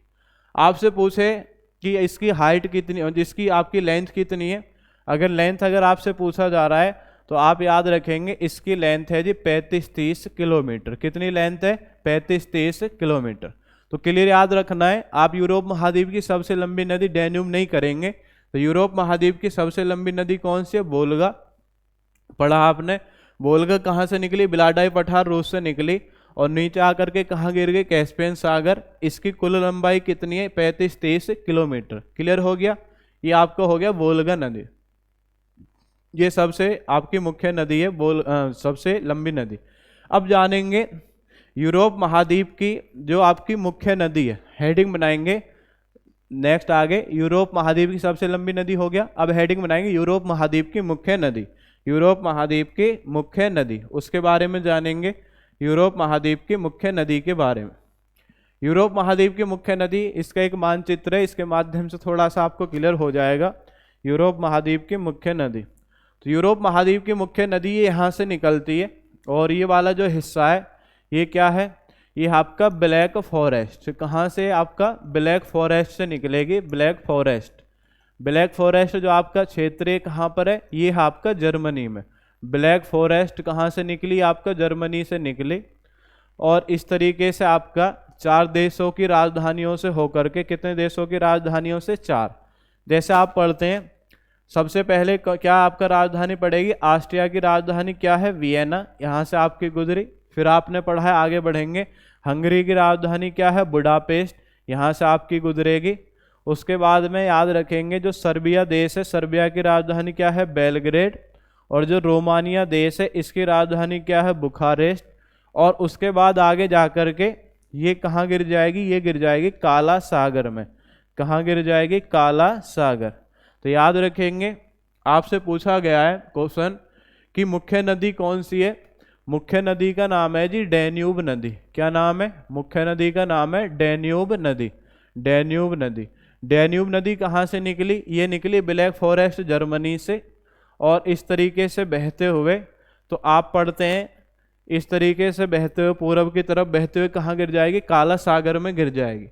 आपसे पूछे कि इसकी हाइट कितनी और इसकी आपकी लेंथ कितनी है, अगर आपसे पूछा जा रहा है तो आप याद रखेंगे इसकी लेंथ है जी 35-30 किलोमीटर। कितनी लेंथ है? 35-30 किलोमीटर। तो क्लियर याद रखना है। आप यूरोप महाद्वीप की सबसे लंबी नदी डैन्यूब नहीं करेंगे, तो यूरोप महाद्वीप की सबसे लंबी नदी कौन सी है? वोल्गा। पढ़ा आपने? वोल्गा कहाँ से निकली? बिलाडाई पठार रूस से निकली और नीचे आकर के कहाँ गिर गई? कैस्पियन सागर। इसकी कुल लंबाई कितनी है? 35-30 किलोमीटर। क्लियर हो गया? ये आपका हो गया वोल्गा नदी। ये सबसे आपकी मुख्य नदी है, सबसे लंबी नदी। अब जानेंगे यूरोप महाद्वीप की जो आपकी मुख्य नदी है, हेडिंग बनाएंगे। नेक्स्ट आगे यूरोप महाद्वीप की सबसे लंबी नदी हो गया। अब हेडिंग बनाएंगे यूरोप महाद्वीप की मुख्य नदी। यूरोप महाद्वीप की मुख्य नदी, उसके बारे में जानेंगे। यूरोप महाद्वीप की मुख्य नदी के बारे में। यूरोप महाद्वीप की मुख्य नदी, इसका एक मानचित्र है, इसके माध्यम से थोड़ा सा आपको क्लियर हो जाएगा। यूरोप महाद्वीप की मुख्य नदी, तो यूरोप महाद्वीप की मुख्य नदी ये यहाँ से निकलती है और ये वाला जो हिस्सा है ये क्या है? ये आपका ब्लैक फॉरेस्ट। कहाँ से? आपका ब्लैक फॉरेस्ट से निकलेगी। ब्लैक फॉरेस्ट, ब्लैक फॉरेस्ट जो आपका क्षेत्र है कहाँ पर है? ये है आपका जर्मनी में। ब्लैक फॉरेस्ट कहाँ से निकली? आपका जर्मनी से निकली और इस तरीके से आपका 4 देशों की राजधानियों से होकर के, कितने देशों की राजधानियों से? 4। जैसे आप पढ़ते हैं सबसे पहले क्या आपका राजधानी पड़ेगी? ऑस्ट्रिया की राजधानी क्या है? वियना। यहाँ से आपकी गुजरी। फिर आपने पढ़ा है, आगे बढ़ेंगे, हंगरी की राजधानी क्या है? बुडापेस्ट। यहाँ से आपकी गुजरेगी। उसके बाद में याद रखेंगे जो सर्बिया देश है, सर्बिया की राजधानी क्या है? बेलग्रेड। और जो रोमानिया देश है इसकी राजधानी क्या है? बुखारेस्ट। और उसके बाद आगे जाकर के ये कहाँ गिर जाएगी? ये गिर जाएगी काला सागर में। कहाँ गिर जाएगी? काला सागर। तो याद रखेंगे, आपसे पूछा गया है क्वेश्चन कि मुख्य नदी कौन सी है? मुख्य नदी का नाम है जी डैन्यूब नदी। क्या नाम है? मुख्य नदी का नाम है डैन्यूब नदी। डैन्यूब नदी। डैन्यूब नदी कहाँ से निकली? ये निकली ब्लैक फॉरेस्ट जर्मनी से और इस तरीके से बहते हुए, तो आप पढ़ते हैं इस तरीके से बहते हुए पूरब की तरफ बहते हुए कहाँ गिर जाएगी? काला सागर में गिर जाएगी।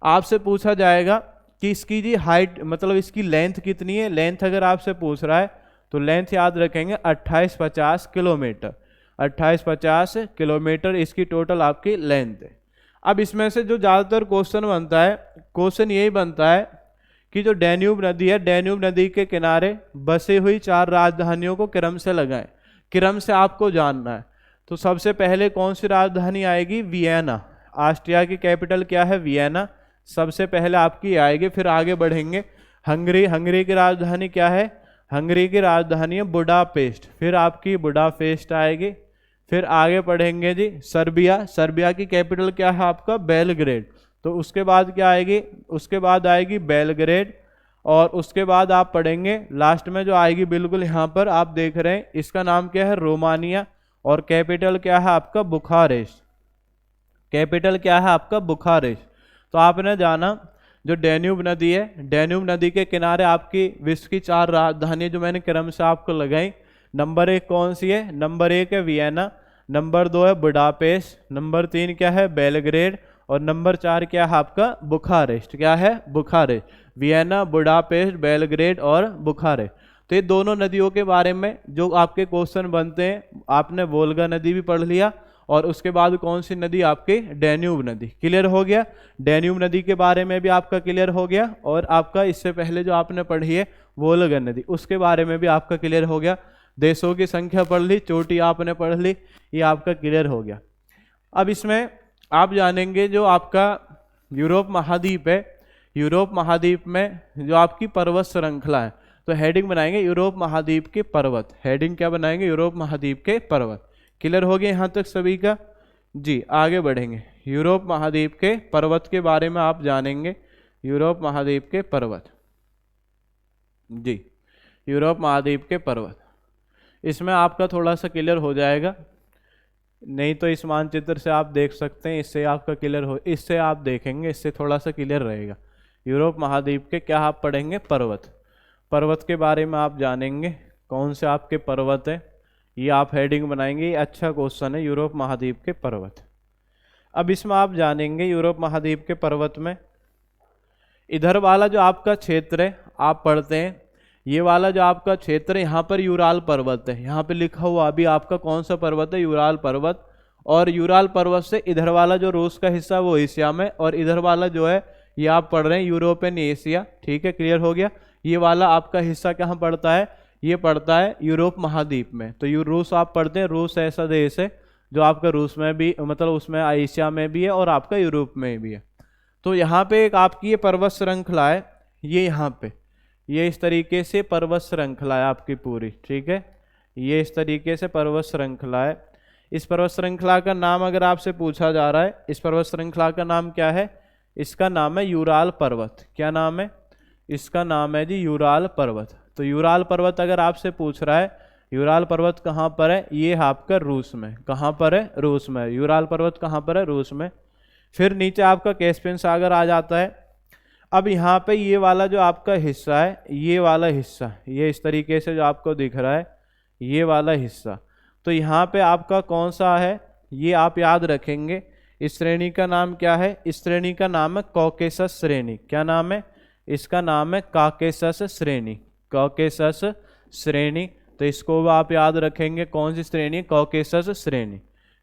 आपसे पूछा जाएगा कि इसकी जी हाइट, मतलब इसकी लेंथ कितनी है? लेंथ अगर आपसे पूछ रहा है तो लेंथ याद रखेंगे 2850 किलोमीटर। 2850 किलोमीटर इसकी टोटल आपकी लेंथ है। अब इसमें से जो ज़्यादातर क्वेश्चन बनता है, क्वेश्चन यही बनता है कि जो डैन्यूब नदी है, डैन्यूब नदी के किनारे बसी हुई 4 राजधानियों को क्रम से लगाएं। क्रम से आपको जानना है। तो सबसे पहले कौन सी राजधानी आएगी? वियना। ऑस्ट्रिया की कैपिटल क्या है? वियना। सबसे पहले आपकी आएगी। फिर आगे बढ़ेंगे, हंगरी। हंगरी की राजधानी क्या है? हंगरी की राजधानी है बुडापेस्ट। फिर आपकी बुडापेस्ट आएगी। फिर आगे पढ़ेंगे जी सर्बिया। सर्बिया की कैपिटल क्या है आपका? बेलग्रेड। तो उसके बाद क्या आएगी? उसके बाद आएगी बेलग्रेड। और उसके बाद आप पढ़ेंगे लास्ट में जो आएगी, बिल्कुल यहाँ पर आप देख रहे हैं, इसका नाम क्या है? रोमानिया। और कैपिटल क्या है आपका? बुखारेस्ट। कैपिटल क्या है आपका? बुखारेस्ट। तो आपने जाना जो डैन्यूब नदी है, डैन्यूब नदी के किनारे आपकी विश्व की 4 राजधानी जो मैंने क्रम से आपको लगाई। नंबर 1 कौन सी है? नंबर 1 है वियना। नंबर 2 है बुडापेस्ट। नंबर 3 क्या है? बेलग्रेड। और नंबर 4 क्या है आपका? बुखारेस्ट। क्या है? बुखारेस्ट। वियना, बुडापेस्ट, बेलग्रेड और बुखारेस्ट। तो ये दोनों नदियों के बारे में जो आपके क्वेश्चन बनते हैं, आपने वोल्गा नदी भी पढ़ लिया और उसके बाद कौन सी नदी आपकी डैन्यूब नदी। क्लियर हो गया। डैन्यूब नदी के बारे में भी आपका क्लियर हो गया, और आपका इससे पहले जो आपने पढ़ी है वोल्गा नदी, उसके बारे में भी आपका क्लियर हो गया। देशों की संख्या पढ़ ली, चोटी आपने पढ़ ली, ये आपका क्लियर हो गया। अब इसमें आप जानेंगे जो आपका यूरोप महाद्वीप है, यूरोप महाद्वीप में जो आपकी पर्वत श्रृंखला है, तो हेडिंग बनाएंगे यूरोप महाद्वीप के पर्वत। हेडिंग क्या बनाएंगे? यूरोप महाद्वीप के पर्वत। क्लियर हो गया यहाँ तक सभी का? जी, आगे बढ़ेंगे। यूरोप महाद्वीप के पर्वत के बारे में आप जानेंगे। यूरोप महाद्वीप के पर्वत, जी, यूरोप महाद्वीप के पर्वत, इसमें आपका थोड़ा सा क्लियर हो जाएगा। नहीं तो इस मानचित्र से आप देख सकते हैं, इससे आपका क्लियर हो, इससे आप देखेंगे, इससे थोड़ा सा क्लियर रहेगा। यूरोप महाद्वीप के क्या आप पढ़ेंगे? पर्वत। पर्वत के बारे में आप जानेंगे, कौन से आपके पर्वत है, ये आप हेडिंग बनाएंगे। ये अच्छा क्वेश्चन है, यूरोप महाद्वीप के पर्वत। अब इसमें आप जानेंगे यूरोप महाद्वीप के पर्वत में इधर वाला जो आपका क्षेत्र है आप पढ़ते हैं, ये वाला जो आपका क्षेत्र है यहाँ पर यूराल पर्वत है। यहाँ पे लिखा हुआ अभी आपका कौन सा पर्वत है? यूराल पर्वत। और यूराल पर्वत से इधर वाला जो रूस का हिस्सा वो एशिया में, और इधर वाला जो है ये आप पढ़ रहे हैं यूरोपियन एशिया। ठीक है, क्लियर हो गया। ये वाला आपका हिस्सा कहाँ पड़ता है? ये पड़ता है यूरोप महाद्वीप में। तो रूस आप पढ़ते हैं, रूस ऐसा देश है जो आपका रूस में भी, मतलब उसमें एशिया में भी है और आपका यूरोप में भी है। तो यहाँ पे एक आपकी ये पर्वत श्रृंखला है, ये यहाँ पे ये इस तरीके से पर्वत श्रृंखला है आपकी पूरी। ठीक है, ये इस तरीके से पर्वत श्रृंखला है। इस पर्वत श्रृंखला का नाम अगर आपसे पूछा जा रहा है, इस पर्वत श्रृंखला का नाम क्या है? इसका नाम है यूराल पर्वत। क्या नाम है? इसका नाम है जी यूराल पर्वत। तो यूराल पर्वत अगर आपसे पूछ रहा है, यूराल पर्वत कहाँ पर है? ये आपका रूस में। कहाँ पर है? रूस में। यूराल पर्वत कहाँ पर है? रूस में। फिर नीचे आपका कैस्पियन सागर आ जाता है। अब यहाँ पे ये वाला जो आपका हिस्सा है, ये वाला हिस्सा, ये इस तरीके से जो आपको दिख रहा है, ये वाला हिस्सा, तो यहाँ पे आपका कौन सा है? ये आप याद रखेंगे। इस श्रेणी का नाम क्या है? इस श्रेणी का नाम है कॉकेसस श्रेणी। क्या नाम है? इसका नाम है कॉकेसस श्रेणी। कॉकेसस श्रेणी, तो इसको आप याद रखेंगे। कौन सी श्रेणी? कॉकेसस श्रेणी।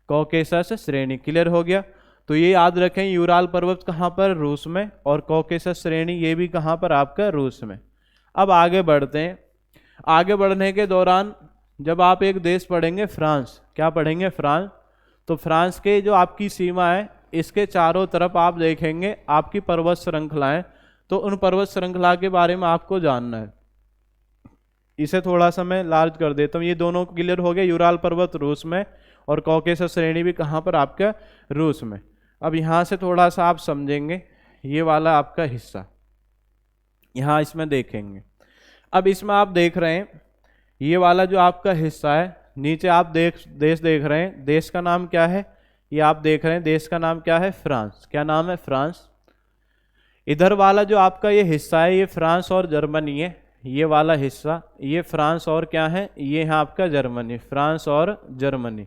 कॉकेसस श्रेणी। क्लियर हो गया। तो ये याद रखें, यूराल पर्वत कहाँ पर? रूस में। और कॉकेसस श्रेणी ये भी कहाँ पर? आपका रूस में। अब आगे बढ़ते हैं। आगे बढ़ने के दौरान जब आप एक देश पढ़ेंगे फ्रांस, क्या पढ़ेंगे? फ्रांस। तो फ्रांस के जो आपकी सीमा है, इसके चारों तरफ आप देखेंगे आपकी पर्वत श्रृंखलाएं। तो उन पर्वत श्रृंखला के बारे में आपको जानना है। इसे थोड़ा सा मैं लार्ज कर देता हूँ। ये दोनों क्लियर हो गए। यूराल पर्वत रूस में और कॉकेसस श्रेणी भी कहाँ पर? आपका रूस में। अब यहाँ से थोड़ा सा आप समझेंगे, ये वाला आपका हिस्सा यहाँ इसमें देखेंगे। अब इसमें आप देख रहे हैं ये वाला जो आपका हिस्सा है, नीचे आप देश देख रहे हैं। देश का नाम क्या है? ये आप देख रहे हैं, देश का नाम क्या है? फ्रांस। क्या नाम है? फ्रांस। इधर वाला जो आपका ये हिस्सा है, ये फ्रांस और जर्मनी है। ये वाला हिस्सा, ये फ्रांस और क्या है? ये है आपका जर्मनी। फ्रांस और जर्मनी।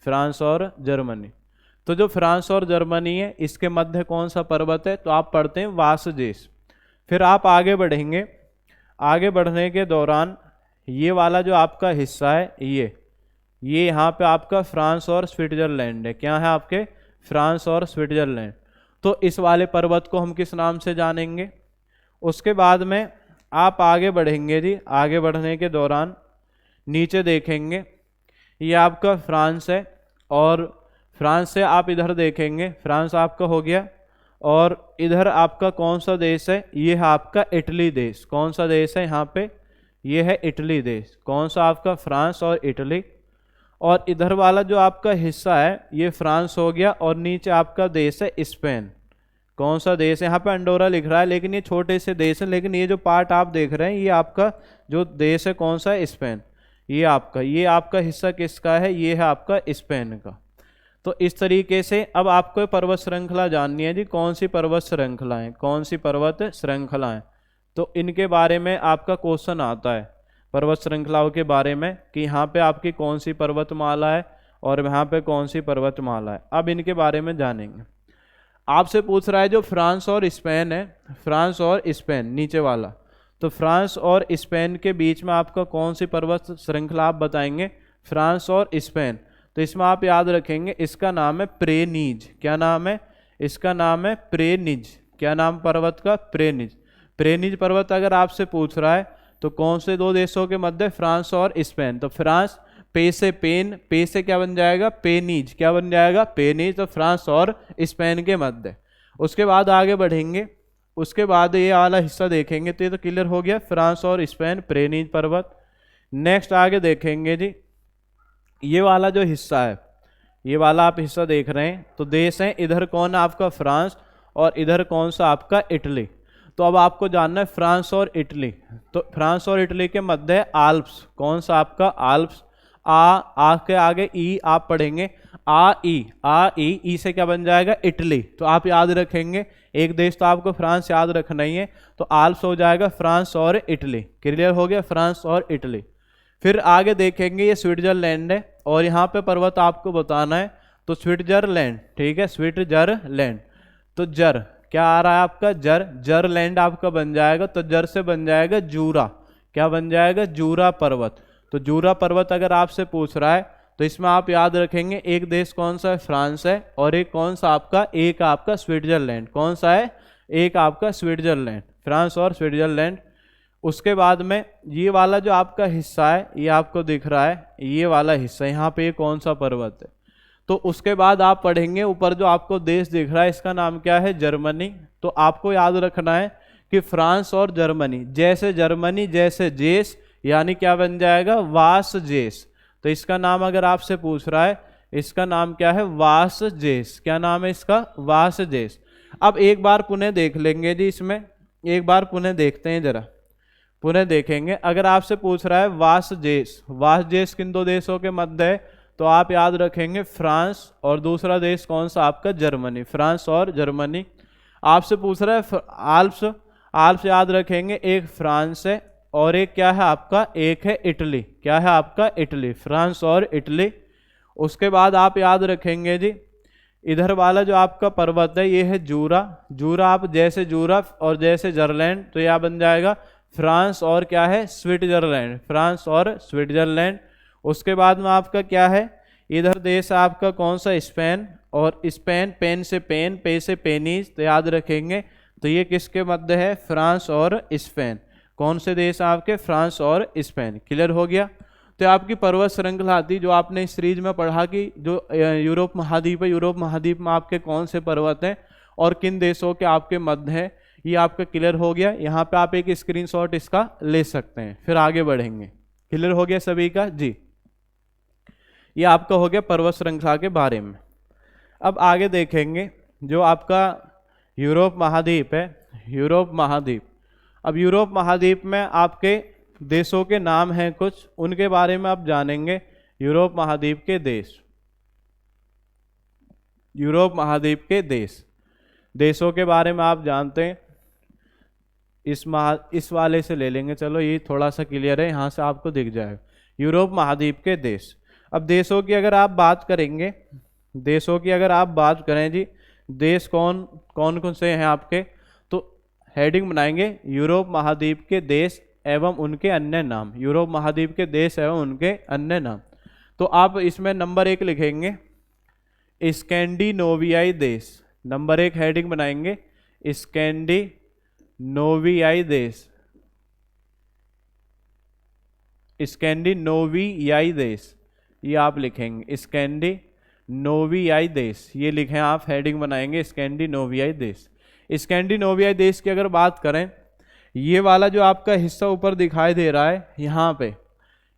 फ्रांस और जर्मनी। तो जो फ्रांस और जर्मनी है, इसके मध्य कौन सा पर्वत है? तो आप पढ़ते हैं वासदेश। फिर आप आगे बढ़ेंगे। आगे बढ़ने के दौरान ये वाला जो आपका हिस्सा है, ये यहाँ पे आपका फ्रांस और स्विट्जरलैंड है। क्या है आपके? फ्रांस और स्विट्जरलैंड। तो इस वाले पर्वत को हम किस नाम से जानेंगे? उसके बाद में आप आगे बढ़ेंगे जी। आगे बढ़ने के दौरान नीचे देखेंगे, ये आपका फ्रांस है, और फ्रांस से आप इधर देखेंगे, फ्रांस आपका हो गया। और इधर आपका कौन सा देश है? ये है आपका इटली देश। कौन सा देश है यहाँ पे? ये है इटली देश। कौन सा आपका? फ्रांस और इटली। और इधर वाला जो आपका हिस्सा है, ये फ्रांस हो गया, और नीचे आपका देश है स्पेन। कौन सा देश है? यहाँ पे अंडोरा लिख रहा है, लेकिन ये छोटे से देश है। लेकिन ये जो पार्ट आप देख रहे हैं, ये आपका जो देश है कौन सा है? स्पेन। ये आपका हिस्सा किसका है? ये है आपका स्पेन का। तो इस तरीके से अब आपको पर्वत श्रृंखला जाननी है जी। कौन सी पर्वत श्रृंखलाएं? कौन सी पर्वत श्रृंखलाएं? तो इनके बारे में आपका क्वेश्चन आता है, पर्वत श्रृंखलाओं के बारे में, कि यहाँ पे आपकी कौन सी पर्वतमाला है और यहाँ पे कौन सी पर्वतमाला है। अब इनके बारे में जानेंगे। आपसे पूछ रहा है जो फ्रांस और स्पेन है, फ्रांस और स्पेन नीचे वाला, तो फ्रांस और स्पेन के बीच में आपका कौन सी पर्वत श्रृंखला आप बताएंगे? फ्रांस और स्पेन। तो तो इसमें आप याद रखेंगे इसका नाम है प्रेनिज। क्या नाम है इसका? नाम है प्रेनिज। क्या नाम पर्वत का? प्रेनिज। प्रेनिज पर्वत अगर आपसे पूछ रहा है तो कौन से दो देशों के मध्य? फ्रांस और स्पेन। तो फ्रांस, पे से पेन, पे से क्या बन जाएगा? पेनीज। क्या बन जाएगा? पेनीज। तो फ्रांस और स्पेन के मध्य। उसके बाद आगे बढ़ेंगे, उसके बाद ये वाला हिस्सा देखेंगे तो ये तो क्लियर हो गया, फ्रांस और स्पेन, प्रेनीज पर्वत। नेक्स्ट आगे देखेंगे जी, ये वाला जो हिस्सा है, ये वाला आप हिस्सा देख रहे हैं तो देश है, इधर कौन है आपका? फ्रांस, और इधर कौन सा आपका? इटली। तो अब आपको जानना है फ्रांस और इटली। तो फ्रांस और इटली के मध्य है आल्प्स। कौन सा आपका? आल्प्स। आ के आगे ई आप पढ़ेंगे, आ ई से क्या बन जाएगा? इटली। तो आप याद रखेंगे, एक देश तो आपको फ्रांस याद रखना ही है, तो आल्प्स हो जाएगा फ्रांस और इटली। क्लियर हो गया? फ्रांस और इटली। फिर आगे देखेंगे ये स्विट्जरलैंड है, और यहाँ पे पर्वत आपको बताना है, तो स्विट्जरलैंड। ठीक है, स्विट्जरलैंड। तो जर क्या आ रहा है आपका? जर। जरलैंड आपका बन जाएगा, तो जर से बन जाएगा जूरा। क्या बन जाएगा? जूरा पर्वत। तो जूरा पर्वत अगर आपसे पूछ रहा है तो इसमें आप याद रखेंगे एक देश कौन सा है? फ्रांस है, और एक कौन सा आपका? एक आपका स्विट्जरलैंड। कौन सा है? एक आपका स्विट्जरलैंड। फ्रांस और स्विट्जरलैंड। उसके बाद में ये वाला जो आपका हिस्सा है, ये आपको दिख रहा है, ये वाला हिस्सा, यहाँ पे कौन सा पर्वत है? तो उसके बाद आप पढ़ेंगे ऊपर जो आपको देश दिख रहा है, इसका नाम क्या है? जर्मनी। तो आपको याद रखना है कि फ्रांस और जर्मनी, जैसे जर्मनी जैसे जेस, यानी क्या बन जाएगा? वास जेस। तो इसका नाम अगर आपसे पूछ रहा है, इसका नाम क्या है? वास जेस। क्या नाम है इसका? वास जेस। अब एक बार पुनः देख लेंगे जी, इसमें एक बार पुनः देखते हैं, जरा पुनः देखेंगे। अगर आपसे पूछ रहा है वास जेस, वास जेस किन दो देशों के मध्य है? तो आप याद रखेंगे फ्रांस, और दूसरा देश कौन सा आपका? जर्मनी। फ्रांस और जर्मनी। आपसे पूछ रहा है आल्प्स, आल्प्स याद रखेंगे एक फ्रांस है, और एक क्या है आपका? एक है इटली। क्या है आपका? इटली। फ्रांस और इटली। उसके बाद आप याद रखेंगे जी, इधर वाला जो आपका पर्वत है ये है जूरा। जूरा आप जैसे जूरा और जैसे जरलैंड, तो यह बन जाएगा फ्रांस और क्या है? स्विट्जरलैंड। फ्रांस और स्विट्जरलैंड। उसके बाद में आपका क्या है? इधर देश आपका कौन सा? स्पेन, और स्पेन, पेन से पेन, पे से पेनीज। तो याद रखेंगे, तो ये किसके मध्य है? फ्रांस और स्पेन। कौन से देश आपके? फ्रांस और स्पेन। क्लियर हो गया? तो आपकी पर्वत श्रृंखला थी जो आपने इस सीरीज में पढ़ा कि जो यूरोप महाद्वीप है, यूरोप महाद्वीप में आपके कौन से पर्वत हैं और किन देशों के आपके मध्य हैं, ये आपका क्लियर हो गया। यहाँ पे आप एक स्क्रीनशॉट इसका ले सकते हैं, फिर आगे बढ़ेंगे। क्लियर हो गया सभी का जी? ये आपका हो गया पर्वत श्रृंखला के बारे में। अब आगे देखेंगे जो आपका यूरोप महाद्वीप है, यूरोप महाद्वीप। अब यूरोप महाद्वीप में आपके देशों के नाम हैं कुछ, उनके बारे में आप जानेंगे। यूरोप महाद्वीप के देश, यूरोप महाद्वीप के देशों के बारे में आप जानते हैं। इस वाले से ले लेंगे, चलो ये थोड़ा सा क्लियर है, यहाँ से आपको दिख जाएगा यूरोप महाद्वीप के देश। अब देशों की अगर आप बात करेंगे, देशों की अगर आप बात करें जी, देश कौन कौन से हैं आपके, तो हेडिंग बनाएंगे यूरोप महाद्वीप के देश एवं उनके अन्य नाम। यूरोप महाद्वीप के देश एवं उनके अन्य नाम। तो आप इसमें नंबर 1 लिखेंगे स्कैंडिनेवियाई देश। नंबर 1 हेडिंग बनाएंगे स्कैंडिनेवियाई देश, स्कैंडिनेवियाई देश, ये आप लिखेंगे स्कैंडिनेवियाई देश, ये लिखें आप, हेडिंग बनाएंगे स्कैंडिनेवियाई देश। स्कैंडिनेवियाई देश की अगर बात करें, ये वाला जो आपका हिस्सा ऊपर दिखाई दे रहा है यहाँ पे,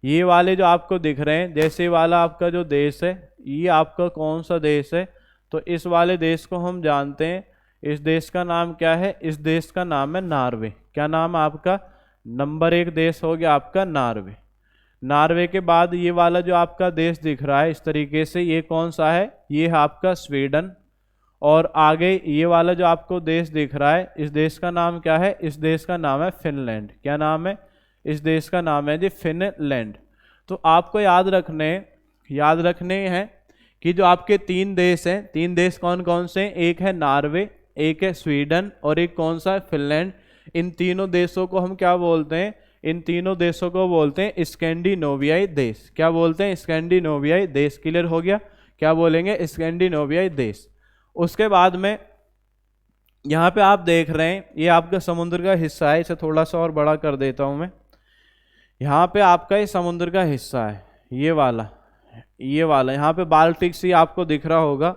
ये वाले जो आपको दिख रहे हैं, जैसे वाला आपका जो देश है, ये आपका कौन सा देश है, तो इस वाले देश को हम जानते हैं। इस देश का नाम क्या है? इस देश का नाम है नॉर्वे। क्या नाम है आपका? नंबर 1 देश हो गया आपका नॉर्वे। नॉर्वे के बाद ये वाला जो आपका देश दिख रहा है इस तरीके से, ये कौन सा है? ये है आपका स्वीडन। और आगे ये वाला जो आपको देश दिख रहा है, इस देश का नाम क्या है? इस देश का नाम है फिनलैंड। क्या नाम है? इस देश का नाम है जी फिनलैंड। तो आपको याद रखने हैं कि जो आपके 3 देश हैं, 3 देश कौन कौन से हैं? एक है नॉर्वे, एक है स्वीडन और एक कौन सा है? फिनलैंड। इन तीनों देशों को हम क्या बोलते हैं? इन तीनों देशों को बोलते हैं स्कैंडिनेवियाई देश। क्या बोलते हैं? स्कैंडिनेवियाई देश। क्लियर हो गया? क्या बोलेंगे? स्कैंडिनेवियाई देश। उसके बाद में यहाँ पे आप देख रहे हैं ये आपका समुद्र का हिस्सा है, इसे थोड़ा सा और बड़ा कर देता हूँ मैं। यहाँ पे आपका ये समुद्र का हिस्सा है, ये वाला यहाँ पे बाल्टिक सी आपको दिख रहा होगा।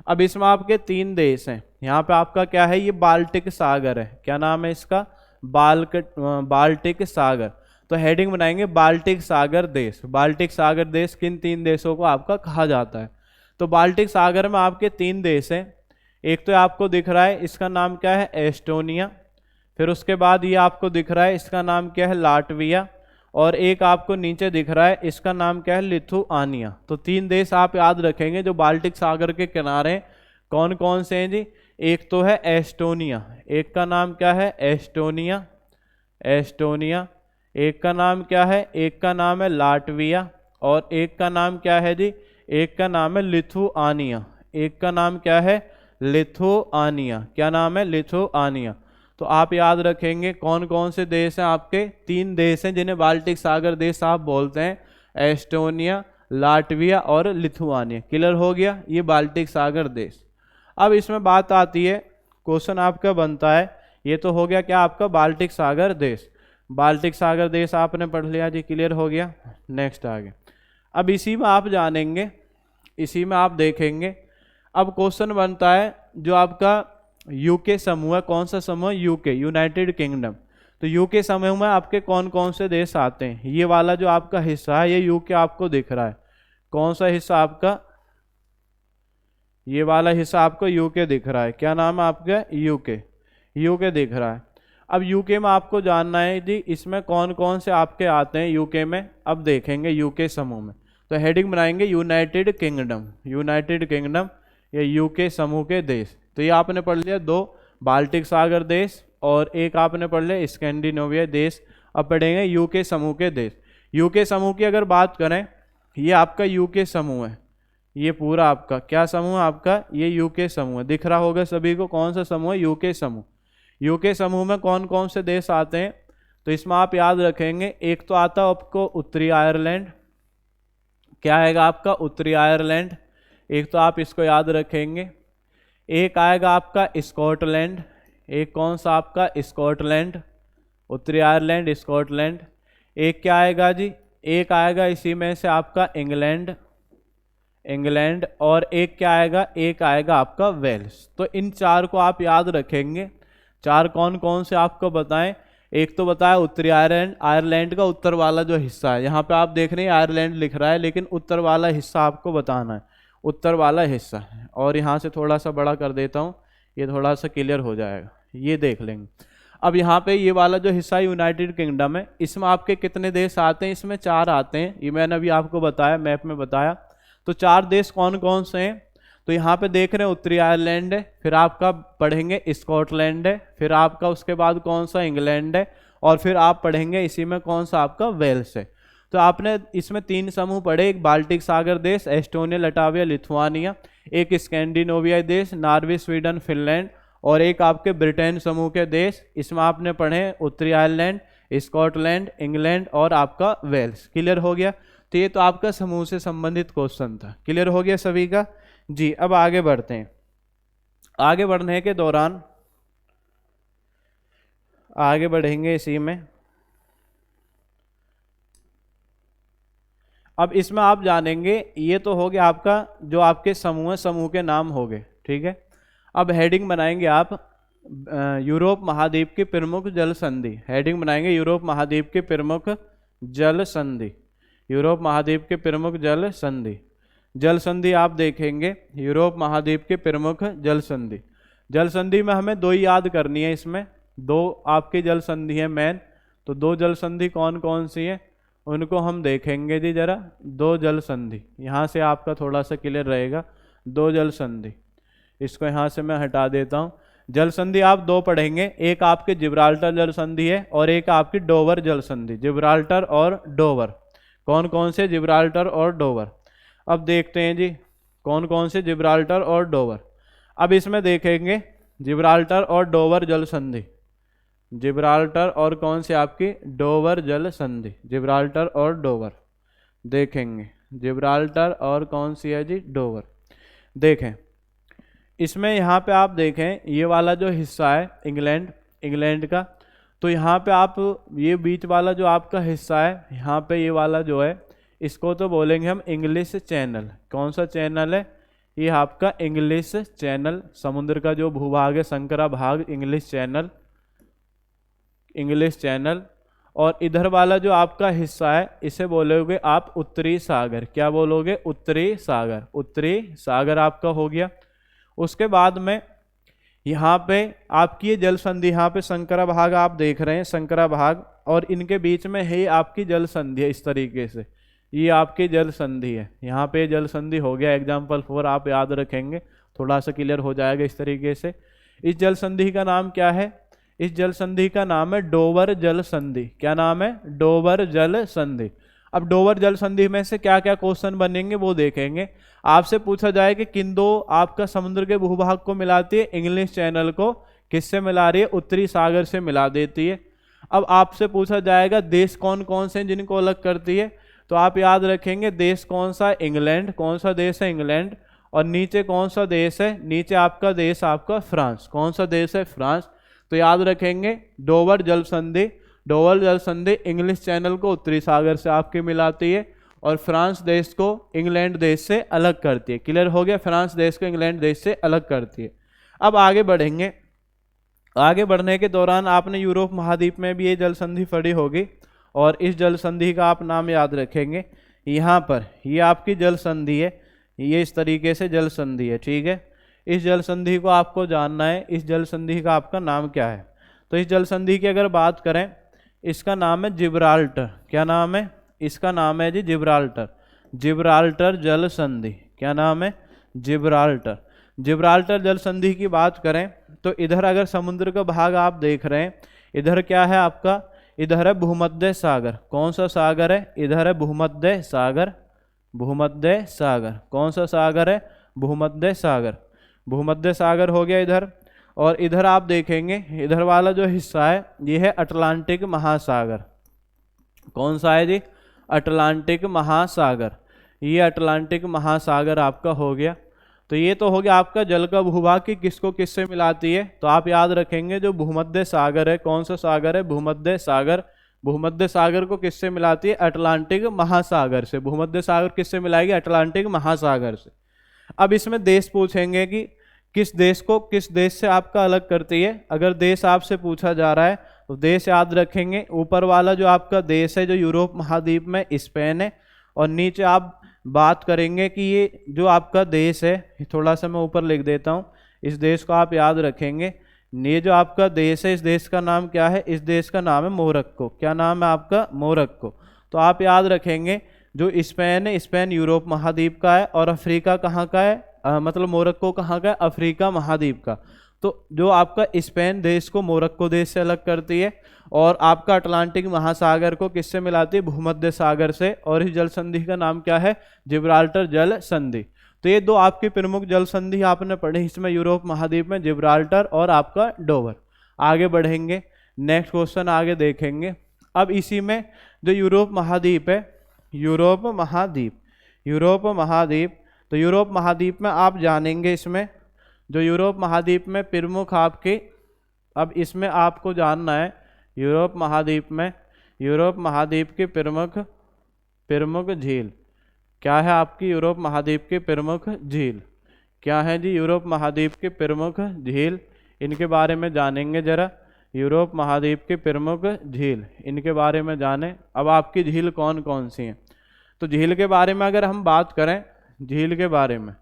अब इसमें आपके 3 देश हैं। यहाँ पे आपका क्या है? ये बाल्टिक सागर है। क्या नाम है इसका? बाल्टिक सागर। तो हेडिंग बनाएंगे बाल्टिक सागर देश। बाल्टिक सागर देश किन 3 देशों को आपका कहा जाता है? तो बाल्टिक सागर में आपके 3 देश हैं। एक तो आपको दिख रहा है, इसका नाम क्या है? एस्टोनिया। फिर उसके बाद ये आपको दिख रहा है, इसका नाम क्या है? लाटविया। और एक आपको नीचे दिख रहा है, इसका नाम क्या है? लिथुआनिया। तो 3 देश आप याद रखेंगे जो बाल्टिक सागर के किनारे। कौन कौन से हैं जी? एक तो है एस्टोनिया, एक का नाम क्या है? एस्टोनिया। एक का नाम क्या है? एक का नाम है लाटविया। और एक का नाम क्या है जी? एक का नाम है लिथुआनिया। एक का नाम क्या है? लिथुआनिया। क्या नाम है? लिथुआनिया। तो आप याद रखेंगे कौन कौन से देश हैं आपके? 3 देश हैं जिन्हें बाल्टिक सागर देश आप बोलते हैं, एस्टोनिया, लाटविया और लिथुआनिया। क्लियर हो गया? ये बाल्टिक सागर देश। अब इसमें बात आती है, क्वेश्चन आपका बनता है, ये तो हो गया क्या आपका? बाल्टिक सागर देश। बाल्टिक सागर देश आपने पढ़ लिया जी, क्लियर हो गया। नेक्स्ट आगे, अब इसी में आप जानेंगे, इसी में आप देखेंगे। अब क्वेश्चन बनता है जो आपका यूके समूह है, कौन सा समूह? UK, United kingdom. तो यूके समूह में आपके कौन कौन से देश आते हैं? ये वाला जो आपका हिस्सा है ये यूके आपको दिख रहा है। कौन सा हिस्सा आपका? ये वाला हिस्सा आपको यूके दिख रहा है। क्या नाम है आपका? यूके। यूके दिख रहा है। अब यूके में आपको जानना है जी इसमें कौन कौन से आपके आते हैं यूके में। अब देखेंगे यूके समूह में, तो हेडिंग बनाएंगे यूनाइटेड किंगडम। यूनाइटेड किंगडम, ये यूके समूह के देश। तो ये आपने पढ़ लिया 2 बाल्टिक सागर देश और एक आपने पढ़ लिया स्कैंडिनेविया देश। अब पढ़ेंगे यूके समूह के देश। यूके समूह की अगर बात करें, ये आपका यूके समूह है। ये पूरा आपका क्या समूह है आपका? ये यूके समूह है। दिख रहा होगा सभी को कौन सा समूह है? यूके समूह। यूके समूह में कौन कौन से देश आते हैं? तो इसमें आप याद रखेंगे, एक तो आता है आपको उत्तरी आयरलैंड। क्या आएगा आपका? उत्तरी आयरलैंड। एक तो आप इसको याद रखेंगे। एक आएगा आपका स्कॉटलैंड। एक कौन सा आपका? स्कॉटलैंड। उत्तरी आयरलैंड, स्कॉटलैंड। एक क्या आएगा जी? एक आएगा इसी में से आपका इंग्लैंड। इंग्लैंड। और एक क्या आएगा? एक आएगा आपका वेल्स। तो इन 4 को आप याद रखेंगे। 4 कौन कौन से आपको बताएं? एक तो बताया उत्तरी आयरलैंड, आयरलैंड का उत्तर वाला जो हिस्सा है। यहाँ पे आप देख रहे हैं आयरलैंड लिख रहा है, लेकिन उत्तर वाला हिस्सा आपको बताना है, उत्तर वाला हिस्सा। और यहाँ से थोड़ा सा बड़ा कर देता हूँ, ये थोड़ा सा क्लियर हो जाएगा, ये देख लेंगे। अब यहाँ पे ये वाला जो हिस्सा यूनाइटेड किंगडम है, इसमें आपके कितने देश आते हैं? इसमें 4 आते हैं। ये मैंने अभी आपको बताया, मैप में बताया। तो 4 देश कौन कौन से हैं? तो यहाँ पे देख रहे हैं उत्तरी आयरलैंड है, फिर आपका पढ़ेंगे स्कॉटलैंड है, फिर आपका उसके बाद कौन सा? इंग्लैंड है, और फिर आप पढ़ेंगे इसी में कौन सा? आपका वेल्स है। तो आपने इसमें 3 समूह पढ़े, एक बाल्टिक सागर देश, एस्टोनिया, लटाविया, लिथुआनिया, एक स्कैंडिनेविया देश, नॉर्वे, स्वीडन, फिनलैंड, और एक आपके ब्रिटेन समूह के देश। इसमें आपने पढ़े उत्तरी आयरलैंड, स्कॉटलैंड, इंग्लैंड और आपका वेल्स। क्लियर हो गया? तो ये तो आपका समूह से संबंधित क्वेश्चन था। क्लियर हो गया सभी का जी? अब आगे बढ़ते हैं। आगे बढ़ने के दौरान आगे बढ़ेंगे इसी में। अब इसमें आप जानेंगे, ये तो हो गया आपका जो आपके समूह है, समूह के नाम हो गए, ठीक है। अब हेडिंग बनाएंगे आप यूरोप महाद्वीप की प्रमुख जल संधि। हेडिंग बनाएंगे यूरोप महाद्वीप के प्रमुख जल संधि। यूरोप महाद्वीप के प्रमुख जल संधि। जल संधि आप देखेंगे यूरोप महाद्वीप के प्रमुख जल संधि। जल संधि में हमें 2 ही याद करनी है, इसमें 2 आपकी जल संधि है मेन। तो 2 जल संधि कौन कौन सी है उनको हम देखेंगे जी जरा। 2 जल संधि यहाँ से आपका थोड़ा सा क्लियर रहेगा। 2 जल संधि, इसको यहाँ से मैं हटा देता हूँ। जल संधि आप 2 पढ़ेंगे, एक आपके जिब्राल्टर जल संधि है और एक आपकी डोवर जल संधि। जिब्राल्टर और डोवर, कौन कौन से? जिब्राल्टर और डोवर। अब देखते हैं जी कौन कौन से जिब्राल्टर और डोवर। अब इसमें देखेंगे जिब्राल्टर और डोवर जल संधि। जिब्राल्टर और कौन सी आपकी डोवर जल संधि, जिब्राल्टर और डोवर देखेंगे, जिब्राल्टर और कौन सी है जी, डोवर। देखें इसमें यहाँ पे आप देखें ये वाला जो हिस्सा है इंग्लैंड, इंग्लैंड का, तो यहाँ पे आप ये बीच वाला जो आपका हिस्सा है यहाँ पे ये वाला जो है इसको तो बोलेंगे हम इंग्लिश चैनल। कौन सा चैनल है, ये आपका इंग्लिश चैनल, समुद्र का जो भूभाग है संकरा भाग, इंग्लिश चैनल, इंग्लिश चैनल। और इधर वाला जो आपका हिस्सा है इसे बोलोगे आप उत्तरी सागर। क्या बोलोगे, उत्तरी सागर, उत्तरी सागर आपका हो गया। उसके बाद में यहाँ पे आपकी ये जल संधि, यहाँ पे संकरा भाग आप देख रहे हैं, संकरा भाग, और इनके बीच में है आपकी जल संधि है। इस तरीके से ये आपकी जल संधि है, यहाँ पे जल संधि हो गया। एग्जाम्पल 4 आप याद रखेंगे, थोड़ा सा क्लियर हो जाएगा इस तरीके से। इस जल संधि का नाम क्या है, इस जल संधि का नाम है डोवर जल संधि। क्या नाम है, डोवर जल संधि। अब डोवर जल संधि में से क्या क्या क्वेश्चन बनेंगे वो देखेंगे। आपसे पूछा जाए कि किन दो आपका समुद्र के भूभाग को मिलाती है, इंग्लिश चैनल को किससे मिला रही है, उत्तरी सागर से मिला देती है। अब आपसे पूछा जाएगा देश कौन कौन से जिनको अलग करती है, तो आप याद रखेंगे देश कौन सा है, इंग्लैंड। कौन सा देश है, इंग्लैंड। और नीचे कौन सा देश है, नीचे आपका देश आपका फ्रांस। कौन सा देश है, फ्रांस। तो याद रखेंगे डोवर जल संधि, डोवर जल संधि इंग्लिश चैनल को उत्तरी सागर से आपके मिलाती है और फ्रांस देश को इंग्लैंड देश से अलग करती है। क्लियर हो गया, फ्रांस देश को इंग्लैंड देश से अलग करती है। अब आगे बढ़ेंगे, आगे बढ़ने के दौरान आपने यूरोप महाद्वीप में भी ये जल संधि पढ़ी होगी और इस जल संधि का आप नाम याद रखेंगे। यहाँ पर ये आपकी जल संधि है, ये इस तरीके से जल संधि है, ठीक है। इस जल संधि को आपको जानना है, इस जल संधि का आपका नाम क्या है। तो इस जल संधि की अगर बात करें, इसका नाम है जिब्राल्टर। क्या नाम है, इसका नाम है जी जिब्राल्टर, जिब्राल्टर जल संधि। क्या नाम है, जिब्राल्टर। जिब्राल्टर जल संधि की बात करें तो इधर अगर समुद्र का भाग आप देख रहे हैं, इधर क्या है आपका, इधर है भूमध्य सागर। कौन सा सागर है, इधर है भूमध्य सागर, भूमध्य सागर। कौन सा सागर है, भूमध्य सागर, भूमध्य सागर हो गया इधर। और इधर आप देखेंगे इधर वाला जो हिस्सा है ये है अटलांटिक महासागर। कौन सा है जी, अटलांटिक महासागर। ये अटलांटिक महासागर आपका हो गया। तो ये तो हो गया आपका जल का भूभाग की किसको किससे मिलाती है। तो आप याद रखेंगे जो भूमध्य सागर है, कौन सा सागर है, भूमध्य सागर। भूमध्य सागर को किससे मिलाती है, अटलांटिक महासागर से। भूमध्य सागर किससे मिलाएगी, अटलांटिक महासागर से। अब इसमें देश पूछेंगे कि किस देश को किस देश से आपका अलग करती है। अगर देश आपसे पूछा जा रहा है तो देश याद रखेंगे, ऊपर वाला जो आपका देश है जो यूरोप महाद्वीप में स्पेन है, और नीचे आप बात करेंगे कि ये जो आपका देश है, थोड़ा सा मैं ऊपर लिख देता हूँ, इस देश को आप याद रखेंगे। ये जो आपका देश है इस देश का नाम क्या है, इस देश का नाम है मोरक्को। क्या नाम है आपका, मोरक्को। तो आप याद रखेंगे जो स्पेन है, स्पेन यूरोप महाद्वीप का है, और अफ्रीका कहाँ का है, मतलब मोरक्को कहाँ का है, अफ्रीका महाद्वीप का। तो जो आपका स्पेन देश को मोरक्को देश से अलग करती है, और आपका अटलांटिक महासागर को किससे मिलाती है, भूमध्य सागर से। और इस जल संधि का नाम क्या है, जिब्राल्टर जल संधि। तो ये दो आपकी प्रमुख जल संधि आपने पढ़ी इसमें यूरोप महाद्वीप में, जिब्राल्टर और आपका डोवर। आगे बढ़ेंगे, नेक्स्ट क्वेश्चन आगे देखेंगे। अब इसी में जो यूरोप महाद्वीप है, यूरोप महाद्वीप, यूरोप महाद्वीप, तो यूरोप महाद्वीप में आप जानेंगे इसमें जो यूरोप महाद्वीप में प्रमुख आपके, अब इसमें आपको जानना है यूरोप महाद्वीप में, यूरोप महाद्वीप की प्रमुख झील क्या है आपकी, यूरोप महाद्वीप की प्रमुख झील क्या है जी, यूरोप महाद्वीप की प्रमुख झील। इनके बारे में जानेंगे जरा, यूरोप महाद्वीप की प्रमुख झील, इनके बारे में जाने। अब आपकी झील कौन कौन सी हैं, तो झील के बारे में अगर हम बात करें, झील के बारे में,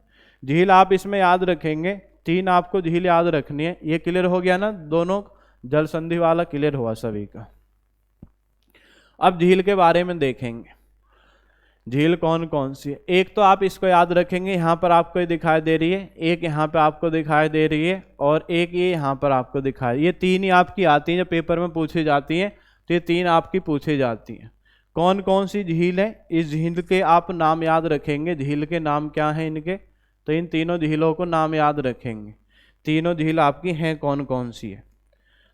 झील आप इसमें याद रखेंगे, 3 आपको झील याद रखनी है। ये क्लियर हो गया ना, दोनों जल संधि वाला क्लियर हुआ सभी का। अब झील के बारे में देखेंगे, झील कौन कौन सी है। एक तो आप इसको याद रखेंगे, यहाँ पर आपको ये दिखाई दे रही है, एक यहाँ पे आपको दिखाई दे रही है, और एक ये यहाँ पर आपको दिखाई, ये 3 ही आपकी आती हैं जो पेपर में पूछी जाती हैं। तो ये 3 आपकी पूछी जाती हैं। कौन कौन सी झील है, इस झील के आप नाम याद रखेंगे, झील के नाम क्या हैं इनके। तो इन तीनों झीलों को नाम याद रखेंगे, तीनों झील आपकी हैं कौन कौन सी है।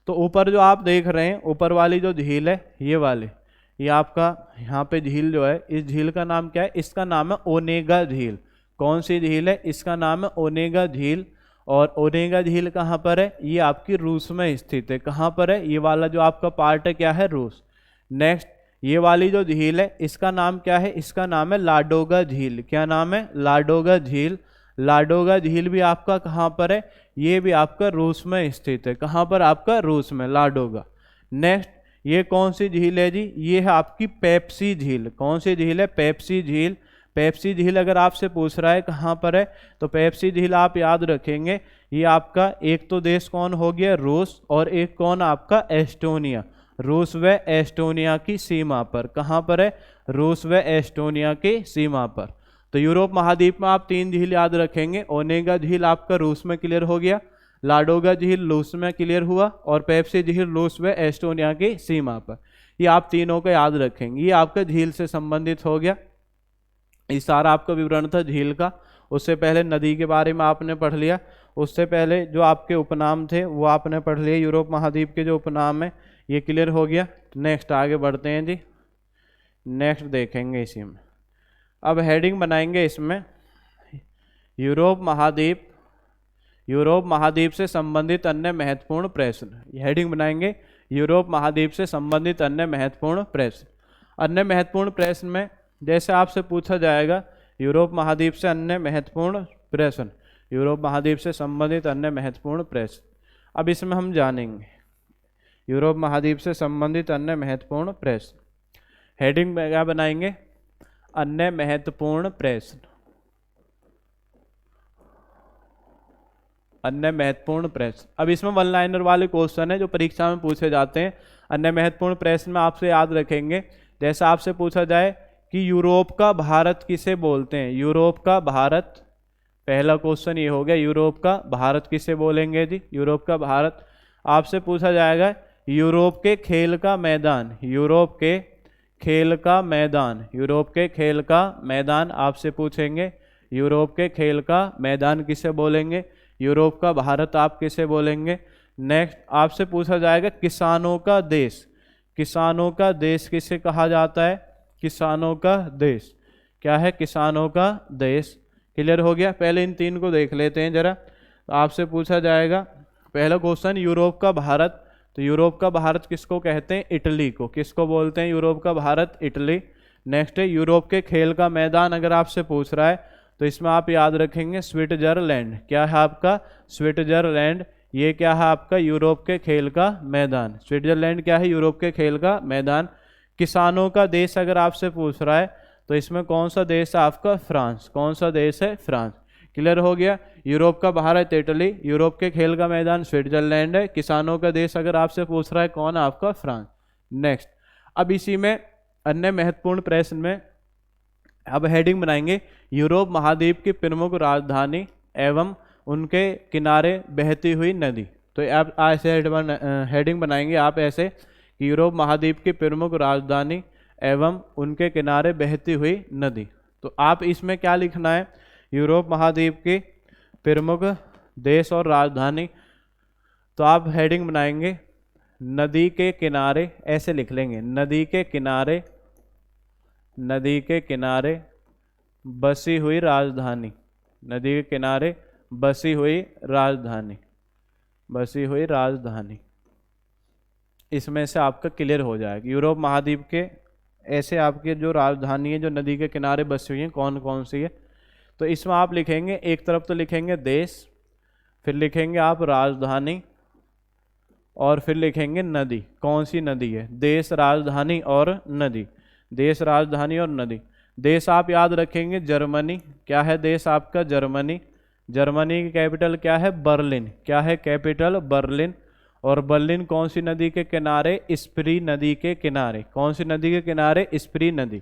तो ऊपर जो आप देख रहे हैं, ऊपर वाली जो झील है ये वाली, ये आपका यहाँ पे झील जो है, इस झील का नाम क्या है? इसका नाम है ओनेगा झील। कौन सी झील है? इसका नाम है ओनेगा झील। और ओनेगा झील कहाँ पर है? ये आपकी रूस में स्थित है। कहाँ पर है? ये वाला जो आपका पार्ट है क्या है? रूस। नेक्स्ट, ये वाली जो झील है इसका नाम क्या है? इसका नाम है लाडोगा झील। क्या नाम है? लाडोगा झील। लाडोगा झील भी आपका कहाँ पर है? ये भी आपका रूस में स्थित है। कहाँ पर? आपका रूस में, लाडोगा। नेक्स्ट, ये कौन सी झील है जी? ये है आपकी पेप्सी झील। कौन सी झील है? पेप्सी झील। पेप्सी झील अगर आपसे पूछ रहा है कहाँ पर है, तो पेप्सी झील आप याद रखेंगे, ये आपका एक तो देश कौन हो गया? रूस, और एक कौन? आपका एस्टोनिया। रूस व एस्टोनिया की सीमा पर। कहाँ पर है? रूस व एस्टोनिया की सीमा पर। तो यूरोप महाद्वीप में आप 3 झील याद रखेंगे। ओनेगा झील आपका रूस में क्लियर हो गया, लाडोगा झील रूस में क्लियर हुआ, और पेप्सी झील रूस व एस्टोनिया की सीमा पर। ये आप तीनों को याद रखेंगे। ये आपका झील से संबंधित हो गया। ये सारा आपका विवरण था झील का। उससे पहले नदी के बारे में आपने पढ़ लिया। उससे पहले जो आपके उपनाम थे वो आपने पढ़ लिए। यूरोप महाद्वीप के जो उपनाम है ये क्लियर हो गया। नेक्स्ट आगे बढ़ते हैं जी। नेक्स्ट देखेंगे इसी में, अब हेडिंग बनाएंगे इसमें यूरोप महाद्वीप, यूरोप महाद्वीप से संबंधित अन्य महत्वपूर्ण प्रश्न। हेडिंग बनाएंगे यूरोप महाद्वीप से संबंधित अन्य महत्वपूर्ण प्रश्न। अन्य महत्वपूर्ण प्रश्न में जैसे आपसे पूछा जाएगा यूरोप महाद्वीप से अन्य महत्वपूर्ण प्रश्न, यूरोप महाद्वीप से संबंधित अन्य महत्वपूर्ण प्रश्न। अब इसमें हम जानेंगे यूरोप महाद्वीप से संबंधित अन्य महत्वपूर्ण प्रश्न। हेडिंग में क्या बनाएंगे? अन्य महत्वपूर्ण प्रश्न। अन्य महत्वपूर्ण प्रश्न। अब इसमें 1 लाइनर वाले क्वेश्चन है जो परीक्षा में पूछे जाते हैं। अन्य महत्वपूर्ण प्रश्न में आपसे याद रखेंगे, जैसा आपसे पूछा जाए कि यूरोप का भारत किसे बोलते हैं? यूरोप का भारत, पहला क्वेश्चन ये हो गया, यूरोप का भारत किसे बोलेंगे जी? यूरोप का भारत। आपसे पूछा जाएगा यूरोप के खेल का मैदान, यूरोप के खेल का मैदान, यूरोप के खेल का मैदान आपसे पूछेंगे। यूरोप के खेल का मैदान किसे बोलेंगे? यूरोप का भारत आप किसे बोलेंगे? नेक्स्ट आपसे पूछा जाएगा किसानों का देश, किसानों का देश किसे कहा जाता है? किसानों का देश क्या है? किसानों का देश। क्लियर हो गया। पहले इन 3 को देख लेते हैं जरा। तो आपसे पूछा जाएगा पहला क्वेश्चन यूरोप का भारत, तो यूरोप का भारत किसको कहते हैं? इटली को। किसको बोलते हैं यूरोप का भारत? इटली। नेक्स्ट है यूरोप के खेल का मैदान, अगर आपसे पूछ रहा है तो इसमें आप याद रखेंगे स्विट्जरलैंड। क्या है आपका? स्विट्जरलैंड। ये क्या है आपका? यूरोप के खेल का मैदान। स्विट्जरलैंड क्या है? यूरोप के खेल का मैदान। किसानों का देश अगर आपसे पूछ रहा है तो इसमें कौन सा देश है आपका? फ्रांस। कौन सा देश है? फ्रांस। क्लियर हो गया। यूरोप का भारत इटली, यूरोप के खेल का मैदान स्विट्जरलैंड है, किसानों का देश अगर आपसे पूछ रहा है कौन है आपका? फ्रांस। नेक्स्ट, अब इसी में अन्य महत्वपूर्ण प्रश्न में अब हेडिंग बनाएंगे यूरोप महाद्वीप की प्रमुख राजधानी एवं उनके किनारे बहती हुई नदी। तो आप ऐसे हेडिंग बनाएंगे आप ऐसे कि यूरोप महाद्वीप की प्रमुख राजधानी एवं उनके किनारे बहती हुई नदी। तो आप इसमें क्या लिखना है? यूरोप महाद्वीप की प्रमुख देश और राजधानी। तो आप हेडिंग बनाएंगे नदी के किनारे, ऐसे लिख लेंगे नदी के किनारे, नदी के किनारे बसी हुई राजधानी, नदी के किनारे बसी हुई राजधानी, बसी हुई राजधानी। इसमें से आपका क्लियर हो जाएगा यूरोप महाद्वीप के ऐसे आपके जो राजधानी है जो नदी के किनारे बसी हुई हैं कौन कौन सी है। तो इसमें आप लिखेंगे एक तरफ तो लिखेंगे देश, फिर लिखेंगे आप राजधानी, और फिर लिखेंगे नदी। कौन सी नदी है? देश, राजधानी और नदी। देश, राजधानी और नदी। देश आप याद रखेंगे जर्मनी। क्या है देश आपका? जर्मनी। जर्मनी की कैपिटल क्या है? बर्लिन। क्या है कैपिटल? बर्लिन। और बर्लिन कौन सी नदी के किनारे? स्प्री नदी के किनारे। कौन सी नदी के किनारे? स्प्री नदी।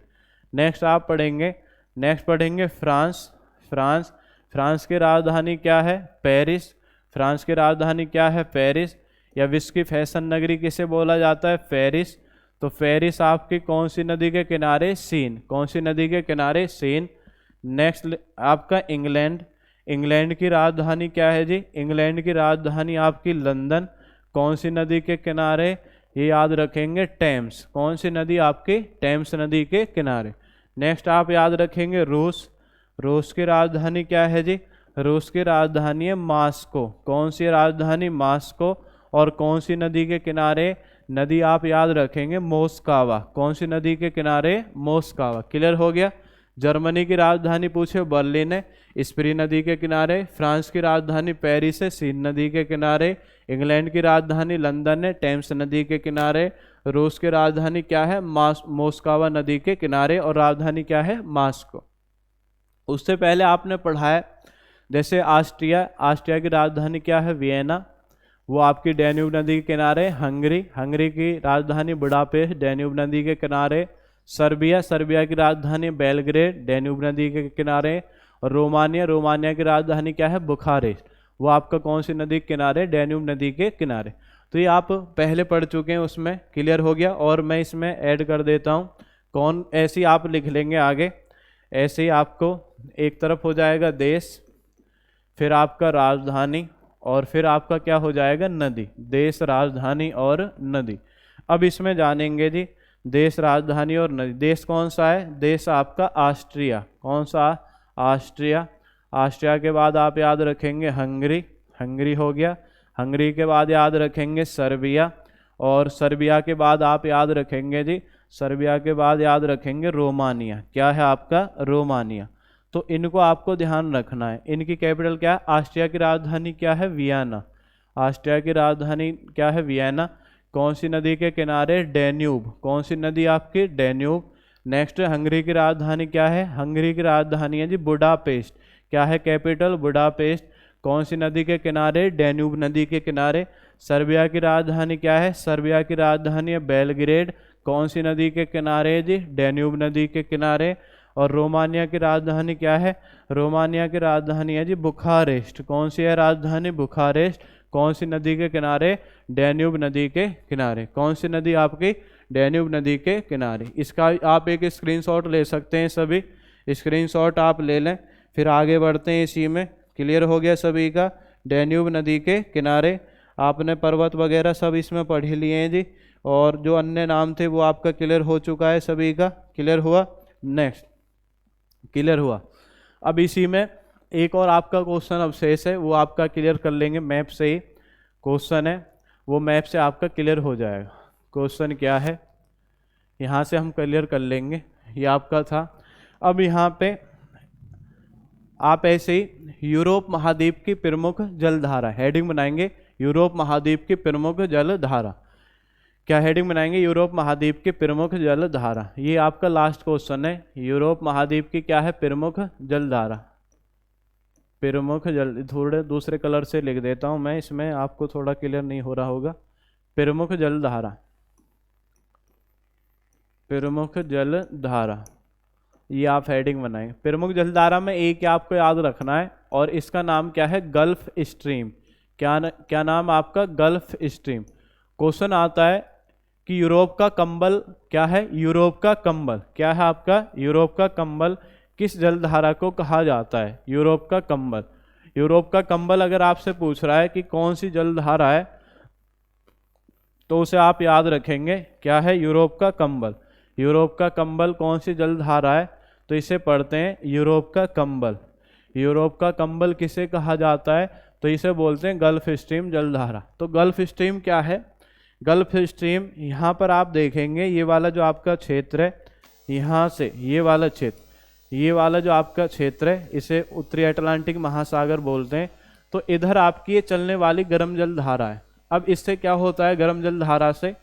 नेक्स्ट आप पढ़ेंगे, नेक्स्ट पढ़ेंगे फ्रांस। फ्रांस, फ्रांस की राजधानी क्या है? पेरिस। फ्रांस की राजधानी क्या है? पेरिस। या विश्व की फैशन नगरी किसे बोला जाता है? पेरिस। तो पेरिस आपकी कौन सी नदी के किनारे? सीन। कौन सी नदी के किनारे? सीन। नेक्स्ट आपका इंग्लैंड। इंग्लैंड की राजधानी क्या है जी? इंग्लैंड की राजधानी आपकी लंदन। कौन सी नदी के किनारे, ये याद रखेंगे टेम्स। कौन सी नदी आपकी, टेम्स नदी के किनारे। नेक्स्ट आप याद रखेंगे रूस। रूस की राजधानी क्या है जी, रूस की राजधानी है मॉस्को। कौन सी राजधानी, मॉस्को। और कौन सी नदी के किनारे, नदी आप याद रखेंगे मोस्कावा। कौन सी नदी के किनारे, मोस्कावा। क्लियर हो गया। जर्मनी की राजधानी पूछे बर्लिन है, स्प्री नदी के किनारे। फ्रांस की राजधानी पेरिस है, सीन नदी के किनारे। इंग्लैंड की राजधानी लंदन है, टेम्स नदी के किनारे। रूस की राजधानी क्या है, मोस्कावा नदी के किनारे, और राजधानी क्या है, मॉस्को। उससे पहले आपने पढ़ा है जैसे ऑस्ट्रिया, ऑस्ट्रिया की राजधानी क्या है, वियना, वो आपकी डैन्यूब नदी के किनारे। हंगरी, हंगरी की राजधानी बुडापेस्ट, डैन्यूब नदी के किनारे। सर्बिया, सर्बिया की राजधानी बेलग्रेड, डैन्यूब नदी के किनारे। और रोमानिया, रोमानिया की राजधानी क्या है, बुखारेस्ट, वो आपका कौन सी नदी के किनारे, डैन्यूब नदी के किनारे। तो ये आप पहले पढ़ चुके हैं, उसमें क्लियर हो गया। और मैं इसमें ऐड कर देता हूँ, कौन, ऐसे ही आप लिख लेंगे आगे। ऐसे ही आपको एक तरफ हो जाएगा देश, फिर आपका राजधानी, और फिर आपका क्या हो जाएगा, नदी। देश, राजधानी और नदी। अब इसमें जानेंगे जी देश, राजधानी और नदी। देश कौन सा है, देश आपका ऑस्ट्रिया। कौन सा, ऑस्ट्रिया। ऑस्ट्रिया के बाद आप याद रखेंगे हंगरी, हंगरी हो गया। हंगरी के बाद याद रखेंगे सर्बिया, और सर्बिया के बाद आप याद रखेंगे जी, सर्बिया के बाद याद रखेंगे रोमानिया। क्या है आपका, रोमानिया। तो इनको आपको ध्यान रखना है। इनकी कैपिटल क्या है, ऑस्ट्रिया की राजधानी क्या है, वियना। ऑस्ट्रिया की राजधानी क्या है, वियना। कौन सी नदी के किनारे, डैन्यूब। कौन सी नदी आपकी, डैन्यूब। नेक्स्ट हंगरी की राजधानी क्या है, हंगरी की राजधानी है जी बुडापेस्ट। क्या है कैपिटल, बुडापेस्ट। कौन सी नदी के किनारे, डैन्यूब नदी के किनारे। सर्बिया की राजधानी क्या है, सर्बिया की राजधानी है बेलग्रेड। कौन सी नदी के किनारे जी, डैन्यूब नदी के किनारे। और रोमानिया की राजधानी क्या है, रोमानिया की राजधानी है जी बुखारेस्ट। कौन सी है राजधानी, बुखारेस्ट। कौन सी नदी के किनारे, डैन्यूब नदी के किनारे। कौन सी नदी आपकी, डैन्यूब नदी के किनारे। इसका आप एक स्क्रीनशॉट ले सकते हैं, सभी स्क्रीनशॉट आप ले लें, फिर आगे बढ़ते हैं इसी में। क्लियर हो गया सभी का, डैन्यूब नदी के किनारे। आपने पर्वत वगैरह सब इसमें पढ़ लिए हैं जी, और जो अन्य नाम थे वो आपका क्लियर हो चुका है, सभी का क्लियर हुआ। नेक्स्ट, क्लियर हुआ। अब इसी में एक और आपका क्वेश्चन अवशेष है, वो आपका क्लियर कर लेंगे। मैप से ही क्वेश्चन है, वो मैप से आपका क्लियर हो जाएगा। क्वेश्चन क्या है, यहाँ से हम क्लियर कर लेंगे, ये आपका था। अब यहाँ पे आप ऐसे ही यूरोप महाद्वीप की प्रमुख जलधारा, हेडिंग बनाएंगे यूरोप महाद्वीप की प्रमुख जलधारा। क्या हेडिंग बनाएंगे, यूरोप महाद्वीप की प्रमुख जलधारा। ये आपका लास्ट क्वेश्चन है, यूरोप महाद्वीप की क्या है, प्रमुख जलधारा। प्रमुख जल, थोड़े दूसरे कलर से लिख देता हूं मैं, इसमें आपको थोड़ा क्लियर नहीं हो रहा होगा। प्रमुख जलधारा, प्रमुख जलधारा, ये आप हेडिंग बनाएंगे। प्रमुख जलधारा में एक आपको याद रखना है, और इसका नाम क्या है, गल्फ स्ट्रीम। क्या नाम आपका, गल्फ स्ट्रीम। क्वेश्चन आता है कि यूरोप का कंबल क्या है, यूरोप का कंबल क्या है आपका, यूरोप का कंबल किस जलधारा को कहा जाता है, यूरोप का कंबल। यूरोप का कंबल अगर आपसे पूछ रहा है कि कौन सी जलधारा है, तो उसे आप याद रखेंगे क्या है, यूरोप का कंबल। यूरोप का कंबल कौन सी जलधारा है, तो इसे पढ़ते हैं यूरोप का कंबल। यूरोप का कंबल किसे कहा जाता है, तो इसे बोलते हैं गल्फ स्ट्रीम जलधारा। तो गल्फ स्ट्रीम क्या है, गल्फ स्ट्रीम, यहाँ पर आप देखेंगे ये वाला जो आपका क्षेत्र है, यहाँ से ये वाला क्षेत्र, ये वाला जो आपका क्षेत्र है, इसे उत्तरी अटलांटिक महासागर बोलते हैं। तो इधर आपकी ये चलने वाली गर्म जलधारा है। अब इससे क्या होता है गर्म जलधारा से,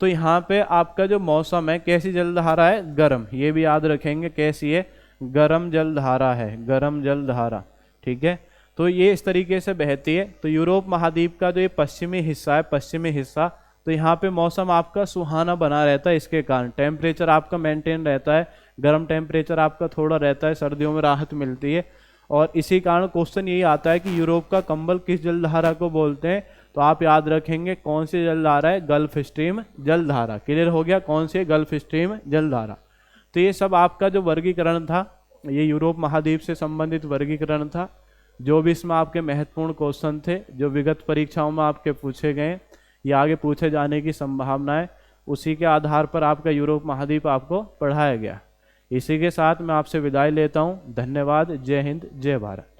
तो यहाँ पे आपका जो मौसम है, कैसी जलधारा है, गर्म। ये भी याद रखेंगे कैसी है, गर्म जलधारा है, गर्म जलधारा। ठीक है, तो ये इस तरीके से बहती है। तो यूरोप महाद्वीप का जो ये पश्चिमी हिस्सा है, पश्चिमी हिस्सा, तो यहाँ पे मौसम आपका सुहाना बना रहता है। इसके कारण टेम्परेचर आपका मेंटेन रहता है, गर्म टेम्परेचर आपका थोड़ा रहता है, सर्दियों में राहत मिलती है। और इसी कारण क्वेश्चन यही आता है कि यूरोप का कंबल किस जलधारा को बोलते हैं, तो आप याद रखेंगे कौन सी जलधारा है, गल्फ स्ट्रीम जलधारा। क्लियर हो गया, कौन सी गल्फ स्ट्रीम जलधारा। तो ये सब आपका जो वर्गीकरण था, ये यूरोप महाद्वीप से संबंधित वर्गीकरण था। जो भी इसमें आपके महत्वपूर्ण क्वेश्चन थे, जो विगत परीक्षाओं में आपके पूछे गए, या आगे पूछे जाने की संभावनाएं, उसी के आधार पर आपका यूरोप महाद्वीप आपको पढ़ाया गया। इसी के साथ मैं आपसे विदाई लेता हूँ। धन्यवाद। जय हिंद, जय भारत।